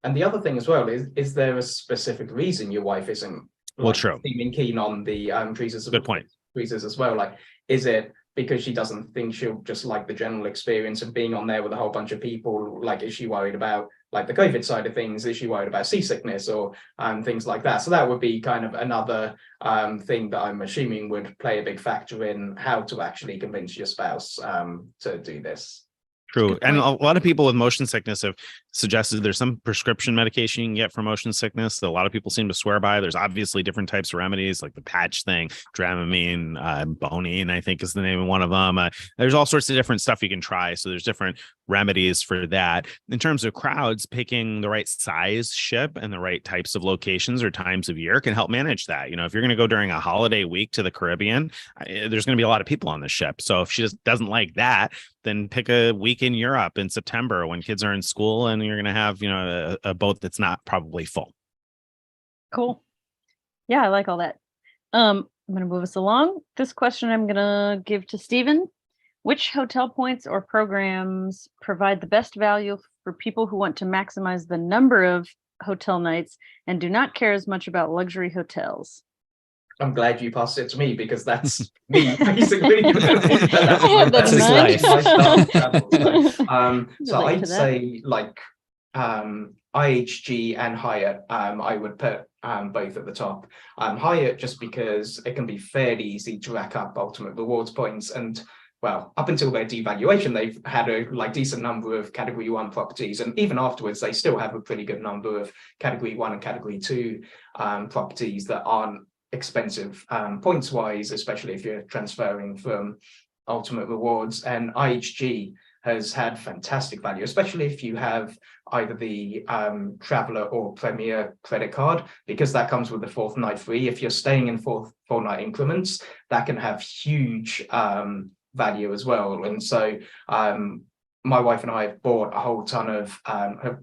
And the other thing as well is there a specific reason your wife isn't True. seeming keen on the cruises? Good point. Cruises as well. Like, is it because she doesn't think she'll just like the general experience of being on there with a whole bunch of people? Like, is she worried about like the COVID side of things? Is she worried about seasickness or things like that? So that would be kind of another thing that I'm assuming would play a big factor in how to actually convince your spouse to do this. True. And a lot of people with motion sickness have suggested there's some prescription medication you can get for motion sickness that a lot of people seem to swear by. There's obviously different types of remedies, like the patch thing, Dramamine, Bonine, I think is the name of one of them. There's all sorts of different stuff you can try. So there's different remedies for that. In terms of crowds, picking the right size ship and the right types of locations or times of year can help manage that. If you're going to go during a holiday week to the Caribbean, there's going to be a lot of people on the ship. So if she just doesn't like that, then pick a week in Europe in September when kids are in school, and you're going to have, a boat that's not probably full. Cool. Yeah, I like all that. I'm going to move us along. This question I'm going to give to Stephen. Which hotel points or programs provide the best value for people who want to maximize the number of hotel nights and do not care as much about luxury hotels? I'm glad you passed it to me, because that's me basically. That's his life. So I'd say like IHG and Hyatt. I would put both at the top. Hyatt, just because it can be fairly easy to rack up ultimate rewards points, and well, up until their devaluation, they've had a decent number of Category 1 properties, and even afterwards, they still have a pretty good number of Category 1 and Category 2 properties that aren't expensive points wise, especially if you're transferring from ultimate rewards. And IHG has had fantastic value, especially if you have either the traveler or premier credit card, because that comes with the 4th night free. If you're staying in 4-night increments, that can have huge value as well. And so my wife and I have bought a whole ton of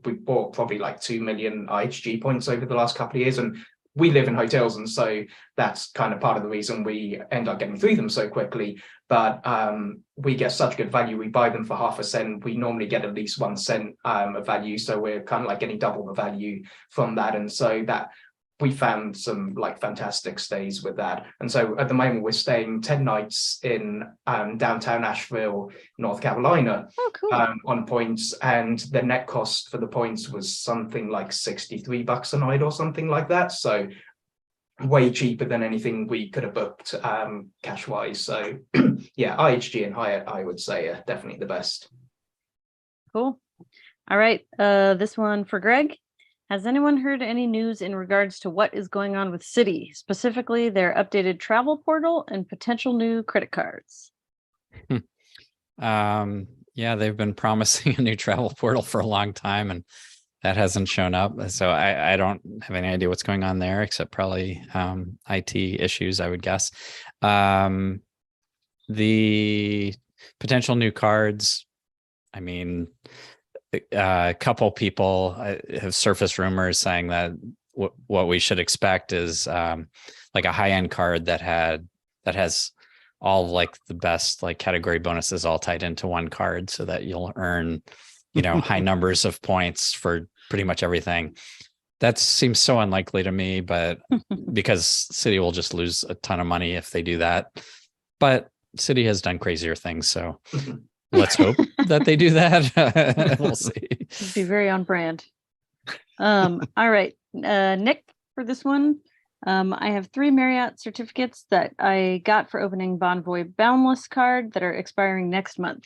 we bought probably like 2 million IHG points over the last couple of years, and we live in hotels, and so that's kind of part of the reason we end up getting through them so quickly. But we get such good value. We buy them for half a cent. We normally get at least 1 cent of value, so we're kind of like getting double the value from that. And so that we found some like fantastic stays with that. And so at the moment we're staying 10 nights in downtown Asheville, North Carolina. Oh, cool. On points, and the net cost for the points was something like $63 a night or something like that. So way cheaper than anything we could have booked cash wise. So yeah, IHG and Hyatt, I would say, are definitely the best. Cool. All right. This one for Greg. Has anyone heard any news in regards to what is going on with Citi, specifically their updated travel portal and potential new credit cards? Yeah, they've been promising a new travel portal for a long time, and that hasn't shown up. So I don't have any idea what's going on there, except probably IT issues, I would guess. The potential new cards, I mean, a couple people have surfaced rumors saying that what we should expect is like a high-end card that has all of like the best like category bonuses all tied into one card so that you'll earn, high numbers of points for pretty much everything. That seems so unlikely to me, but because Citi will just lose a ton of money if they do that. But Citi has done crazier things, so let's hope that they do that. We'll see. It'd be very on brand. All right, Nick, for this one, I have 3 Marriott certificates that I got for opening Bonvoy Boundless card that are expiring next month.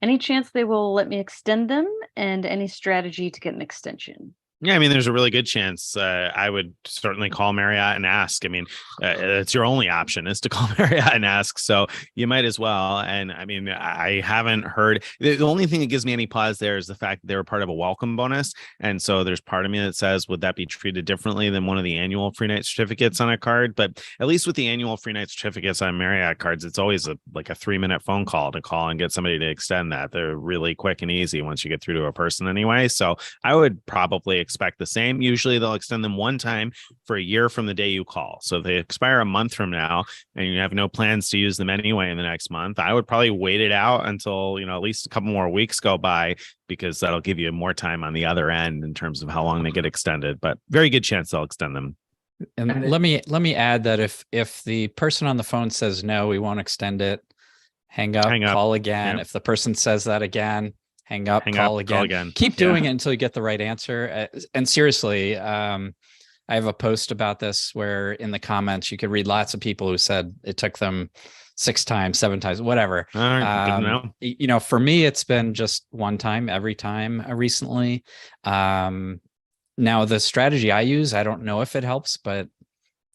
Any chance they will let me extend them, and any strategy to get an extension? Yeah, I mean, there's a really good chance. I would certainly call Marriott and ask. I mean, it's your only option is to call Marriott and ask. So you might as well. And I mean, I haven't heard. The only thing that gives me any pause there is the fact that they were part of a welcome bonus. And so there's part of me that says, would that be treated differently than one of the annual free night certificates on a card? But at least with the annual free night certificates on Marriott cards, it's always like a 3-minute phone call to call and get somebody to extend that. They're really quick and easy once you get through to a person anyway. So I would probably expect the same. Usually they'll extend them one time for a year from the day you call. So if they expire a month from now and you have no plans to use them anyway in the next month, I would probably wait it out until, at least a couple more weeks go by, because that'll give you more time on the other end in terms of how long they get extended. But very good chance they'll extend them. And let me add that if the person on the phone says no, we won't extend it, hang up, call again. Yep. If the person says that again, hang up, call again. Keep doing it until you get the right answer. And seriously, I have a post about this where in the comments you could read lots of people who said it took them 6 times, 7 times, whatever. All right, good to know. For me, it's been just one time every time recently. Now the strategy I use, I don't know if it helps, but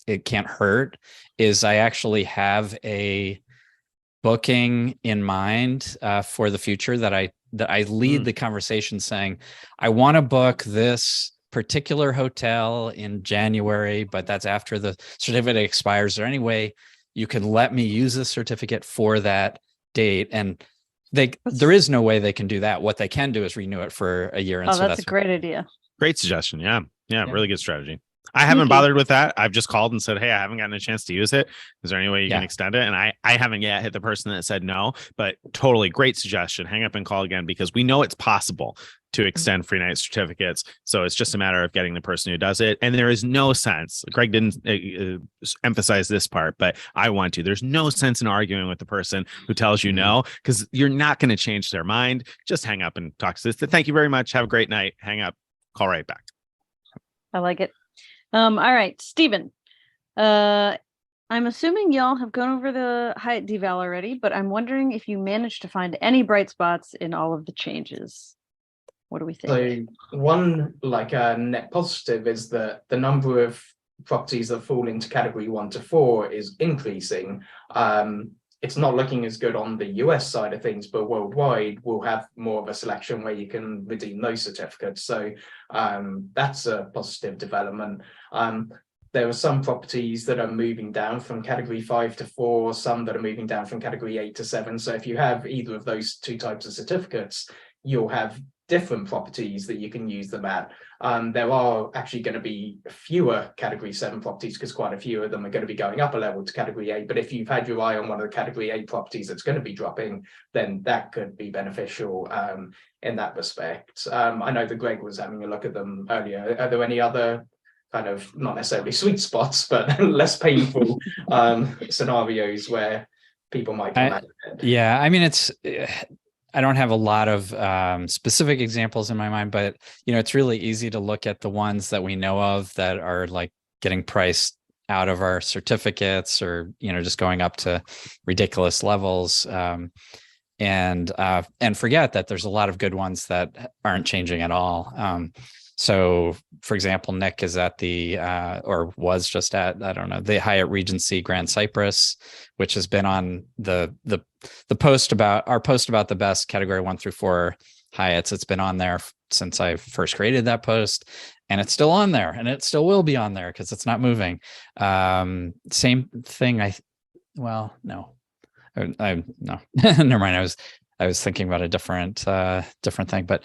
it can't hurt, is I actually have a booking in mind for the future that I lead the conversation saying, I want to book this particular hotel in January, but that's after the certificate expires. Is there any way you can let me use the certificate for that date? And there is no way they can do that. What they can do is renew it for a year. And so that's a great idea. Great suggestion. Yeah. Really good strategy. I haven't bothered with that. I've just called and said, hey, I haven't gotten a chance to use it. Is there any way you can extend it? And I haven't yet hit the person that said no, but totally great suggestion. Hang up and call again, because we know it's possible to extend free night certificates. So it's just a matter of getting the person who does it. And there is no sense, Greg didn't emphasize this part, but I want to. There's no sense in arguing with the person who tells you no, because you're not going to change their mind. Just hang up and talk to this. Thank you very much. Have a great night. Hang up, call right back. I like it. All right, Stephen. I'm assuming y'all have gone over the Hyatt deval already, but I'm wondering if you managed to find any bright spots in all of the changes. What do we think? So one net positive is that the number of properties that fall into category 1 to 4 is increasing. It's not looking as good on the US side of things, but worldwide we'll have more of a selection where you can redeem those certificates. So that's a positive development. There are some properties that are moving down from category 5 to 4, some that are moving down from category 8 to 7. So if you have either of those 2 types of certificates, you'll have different properties that you can use them at. There are actually going to be fewer category 7 properties because quite a few of them are going to be going up a level to category 8. But if you've had your eye on one of the category 8 properties that's going to be dropping, then that could be beneficial in that respect. I know that Greg was having a look at them earlier. Are there any other kind of not necessarily sweet spots, but less painful scenarios where people might come at it? Yeah, I mean, I don't have a lot of specific examples in my mind, but it's really easy to look at the ones that we know of that are like getting priced out of our certificates or just going up to ridiculous levels, and forget that there's a lot of good ones that aren't changing at all. So, for example, Nick is at or was just at, I don't know, the Hyatt Regency Grand Cypress, which has been on the post about the best category 1 through 4 Hyatts. It's been on there since I first created that post, and it's still on there, and it still will be on there because it's not moving. Same thing. No, never mind. I was thinking about a different thing, but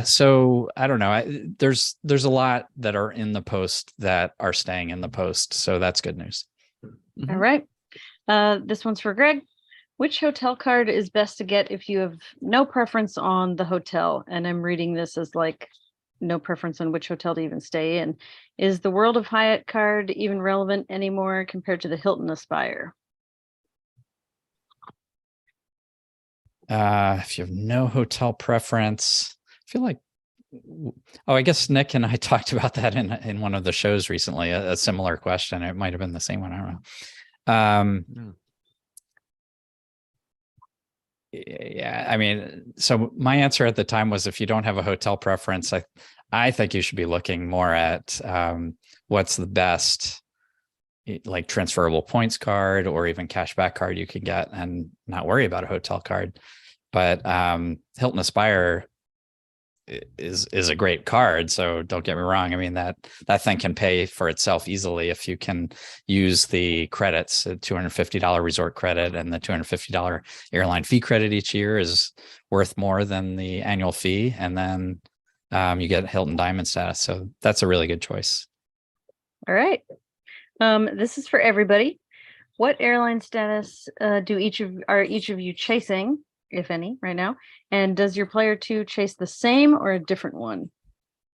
so I don't know. There's a lot that are in the post that are staying in the post, so that's good news. All right. This one's for Greg. Which hotel card is best to get if you have no preference on the hotel? And I'm reading this as like no preference on which hotel to even stay in. Is the World of Hyatt card even relevant anymore compared to the Hilton Aspire? If you have no hotel preference, I feel like, oh, I guess Nick and I talked about that in one of the shows recently, a similar question. It might have been the same one. I don't know. Yeah, I mean, so my answer at the time was if you don't have a hotel preference, I think you should be looking more at what's the best like transferable points card or even cashback card you can get and not worry about a hotel card. But Hilton Aspire is a great card, so don't get me wrong. I mean, that thing can pay for itself easily if you can use the credits. A $250 resort credit and the $250 airline fee credit each year is worth more than the annual fee, and then you get Hilton Diamond status. So that's a really good choice. All right. This is for everybody. What airline status are each of you chasing, if any, right now? And does your player 2 chase the same or a different one?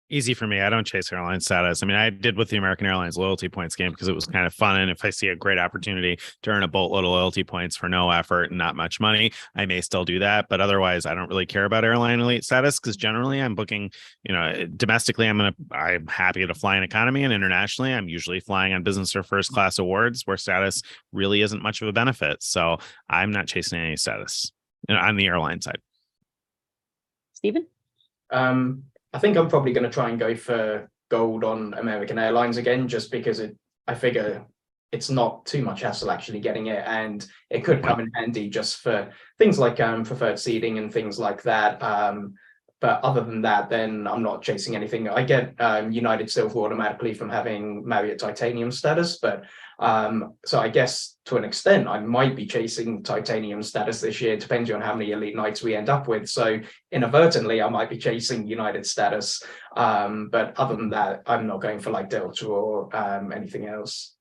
Easy for me. I don't chase airline status. I mean, I did with the American Airlines loyalty points game because it was kind of fun. And if I see a great opportunity to earn a boatload of loyalty points for no effort and not much money, I may still do that. But otherwise, I don't really care about airline elite status because generally I'm booking, domestically, I'm happy to fly in economy, and internationally, I'm usually flying on business or first class awards where status really isn't much of a benefit. So I'm not chasing any status on the airline side. Stephen? I think I'm probably going to try and go for gold on American Airlines again, just because I figure it's not too much hassle actually getting it, and it could come in handy just for things like preferred seating and things like that. But other than that, then I'm not chasing anything. I get United Silver automatically from having Marriott Titanium status, but so I guess to an extent I might be chasing Titanium status this year, depending on how many elite nights we end up with. So inadvertently I might be chasing United status, but other than that, I'm not going for like Delta or anything else.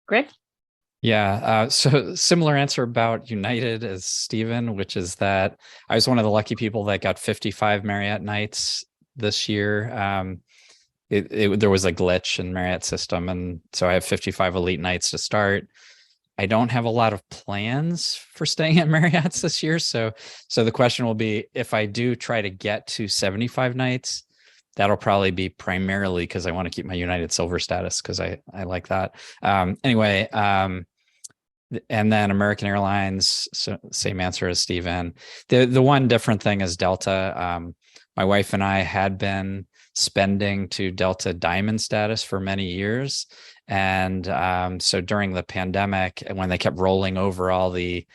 Greg? Yeah, so similar answer about United as Stephen, which is that I was one of the lucky people that got 55 Marriott nights this year. There was a glitch in Marriott system, and so I have 55 elite nights to start. I don't have a lot of plans for staying at Marriott's this year, so the question will be, if I do try to get to 75 nights, that'll probably be primarily because I want to keep my United Silver status because I like that. Anyway, and then American Airlines, so same answer as Stephen. The one different thing is Delta. My wife and I had been spending to Delta Diamond status for many years. And so during the pandemic, when they kept rolling over all the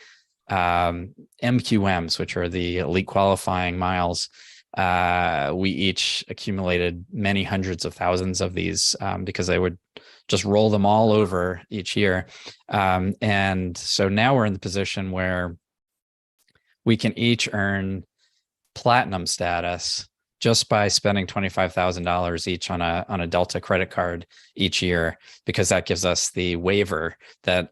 MQMs, which are the elite qualifying miles, we each accumulated many hundreds of thousands of these because they would just roll them all over each year. And so now we're in the position where we can each earn platinum status just by spending $25,000 each on a Delta credit card each year, because that gives us the waiver that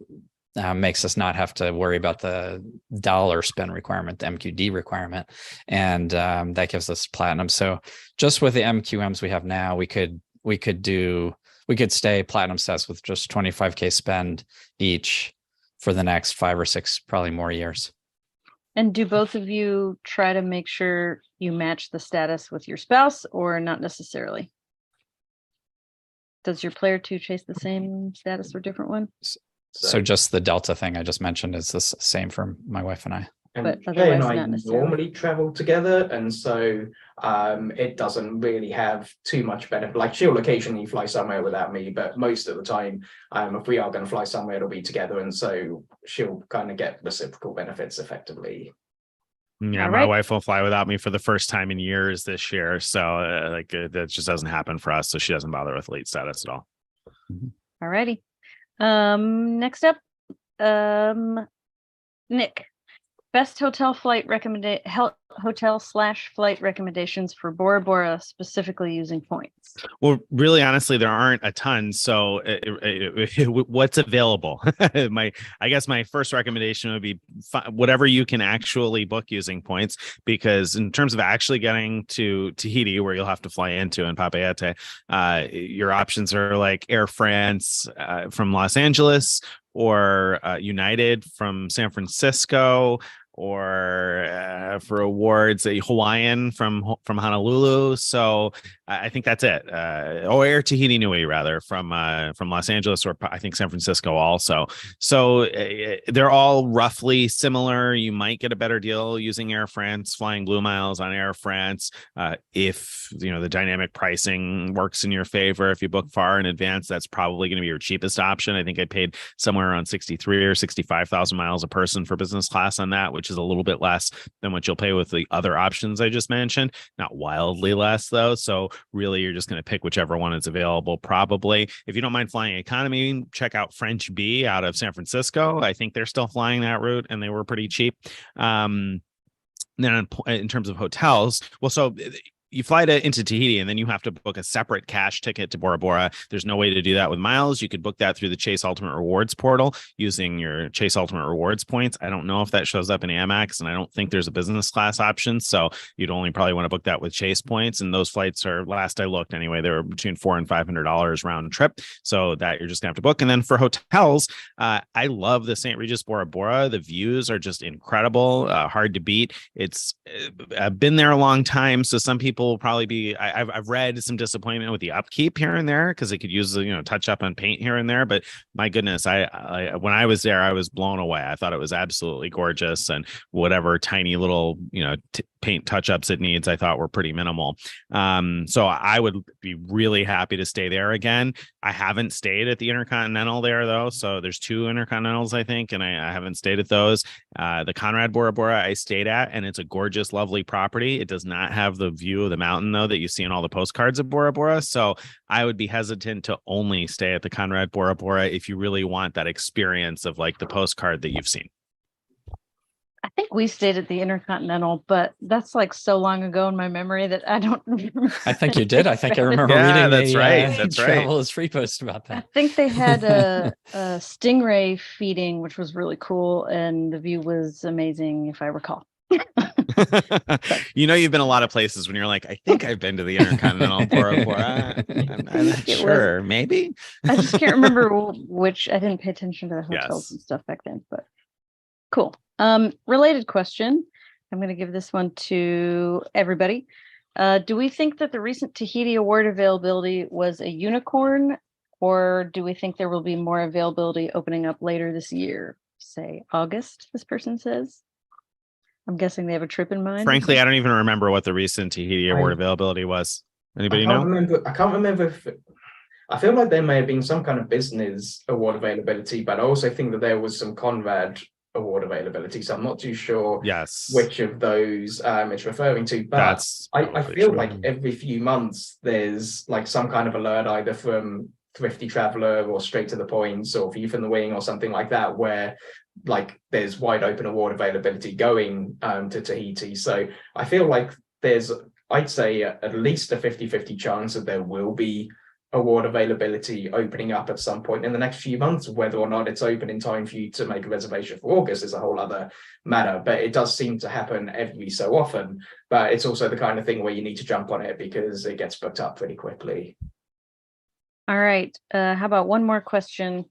makes us not have to worry about the dollar spend requirement, the MQD requirement, and that gives us platinum. So just with the MQMs we have now, we could stay platinum status with just 25K spend each for the next 5 or 6, probably more years. And do both of you try to make sure you match the status with your spouse, or not necessarily? Does your player 2 chase the same status or different one? So just the Delta thing I just mentioned is the same for my wife and I. And Jay and I normally travel together, and so it doesn't really have too much benefit. Like, she'll occasionally fly somewhere without me, but most of the time, if we are going to fly somewhere, it'll be together, and so she'll kind of get reciprocal benefits effectively. Yeah, my wife will fly without me for the first time in years this year, so that just doesn't happen for us. So she doesn't bother with elite status at all. All righty. Next up, Nick. best hotel /flight recommendations for Bora Bora, specifically using points. Well, really, honestly, there aren't a ton. So what's available? I guess my first recommendation would be whatever you can actually book using points, because in terms of actually getting to Tahiti, where you'll have to fly into and Papeete, your options are like Air France from Los Angeles, or United from San Francisco, or for awards, a Hawaiian from Honolulu. So I think that's it. Or Air Tahiti Nui, rather, from Los Angeles, or I think San Francisco also. So they're all roughly similar. You might get a better deal using Air France, flying Blue Miles on Air France, if the dynamic pricing works in your favor. If you book far in advance, that's probably going to be your cheapest option. I think I paid somewhere around 63 or 65,000 miles a person for business class on that, which is a little bit less than what you'll pay with the other options I just mentioned. Not wildly less, though. So really, you're just going to pick whichever one is available, probably. If you don't mind flying economy, check out French B out of San Francisco. I think they're still flying that route, and they were pretty cheap. Then in terms of hotels, well, so you fly into Tahiti, and then you have to book a separate cash ticket to Bora Bora. There's no way to do that with miles. You could book that through the Chase Ultimate Rewards portal using your Chase Ultimate Rewards points. I don't know if that shows up in Amex, and I don't think there's a business class option. So you'd only probably want to book that with Chase points. And those flights are, last I looked anyway, they were between $400 and $500 round trip. So that you're just gonna have to book. And then for hotels, I love the St. Regis Bora Bora. The views are just incredible, hard to beat. I've been there a long time, so some people will probably be, I've read some disappointment with the upkeep here and there, because it could use touch up on paint here and there, but my goodness, I when I was there, I was blown away. I thought it was absolutely gorgeous, and whatever tiny little paint touch ups it needs, I thought were pretty minimal. So I would be really happy to stay there again. I haven't stayed at the Intercontinental there, though, so there's 2 Intercontinentals, I think, and I haven't stayed at those. The Conrad Bora Bora I stayed at, and it's a gorgeous, lovely property. It does not have the view of the mountain, though, that you see in all the postcards of Bora Bora. So I would be hesitant to only stay at the Conrad Bora Bora if you really want that experience of like the postcard that you've seen. I think we stayed at the Intercontinental, but that's like so long ago in my memory that I don't remember. I think you did. I think I remember reading that's right. That's Travel is Free post about that. I think they had a stingray feeding, which was really cool, and the view was amazing, if I recall. You've been a lot of places when you're like, I think I've been to the Intercontinental Bora Bora. I'm not sure. Maybe. I just can't remember which. I didn't pay attention to the hotels and stuff back then, but cool. Related question. I'm going to give this one to everybody. Do we think that the recent Tahiti award availability was a unicorn, or do we think there will be more availability opening up later this year? Say August, this person says. I'm guessing they have a trip in mind. Frankly, I don't even remember what the recent Tahiti award availability was. Anybody know? I can't remember if I feel like there may have been some kind of business award availability, but I also think that there was some Conrad award availability. So I'm not too sure which of those it's referring to. But I feel like every few months there's like some kind of alert, either from Thrifty Traveler or Straight to the Points or View from the Wing or something like that, where like there's wide open award availability going to Tahiti. So I feel like there's, I'd say, at least a 50-50 chance that there will be award availability opening up at some point in the next few months. Whether or not it's open in time for you to make a reservation for August is a whole other matter, but it does seem to happen every so often. But it's also the kind of thing where you need to jump on it because it gets booked up pretty quickly. All right. How about one more question?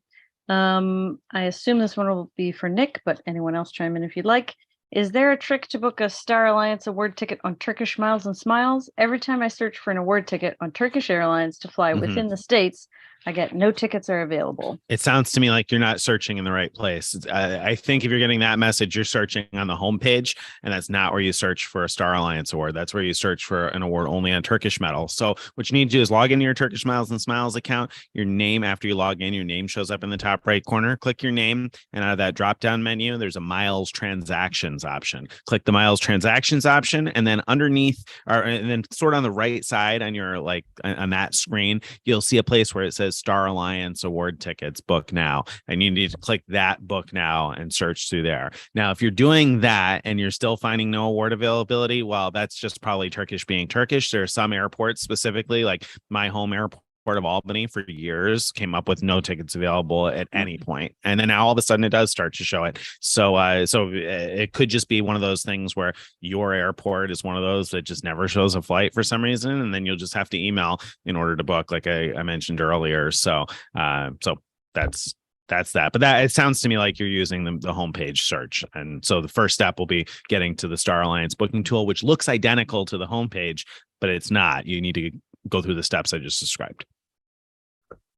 I assume this one will be for Nick, but anyone else chime in if you'd like. Is there a trick to book a Star Alliance award ticket on Turkish Miles and Smiles? Every time I search for an award ticket on Turkish Airlines to fly within the States, I get no tickets are available. It sounds to me like you're not searching in the right place. I think if you're getting that message, you're searching on the homepage, and that's not where you search for a Star Alliance award. That's where you search for an award only on Turkish Metal. So what you need to do is log into your Turkish Miles and Smiles account. Your name, after you log in, your name shows up in the top right corner. Click your name, and out of that drop-down menu, there's a Miles Transactions option. Click the Miles Transactions option, and then underneath, and then sort of on the right side on your on that screen, you'll see a place where it says Star Alliance award tickets, book now. And you need to click that book now and search through there. Now, if you're doing that and you're still finding no award availability, well, that's just probably Turkish being Turkish. There are some airports specifically, like my home airport of Albany for years came up with no tickets available at any point, and then now all of a sudden it does start to show it. So it could just be one of those things where your airport is one of those that just never shows a flight for some reason, and then you'll just have to email in order to book, like I mentioned earlier. So that's that. But that, it sounds to me like you're using the homepage search, and so the first step will be getting to the Star Alliance booking tool, which looks identical to the homepage, but it's not. You need to go through the steps I just described.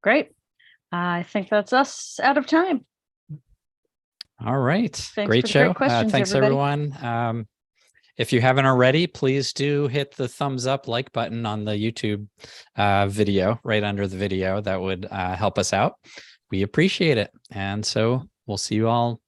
Great. I think that's us out of time. All right. Thanks Great for the show. great questions, Thanks, everybody. everyone. If you haven't already, please do hit the thumbs up like button on the YouTube video right under the video. That would help us out. We appreciate it. And so we'll see you all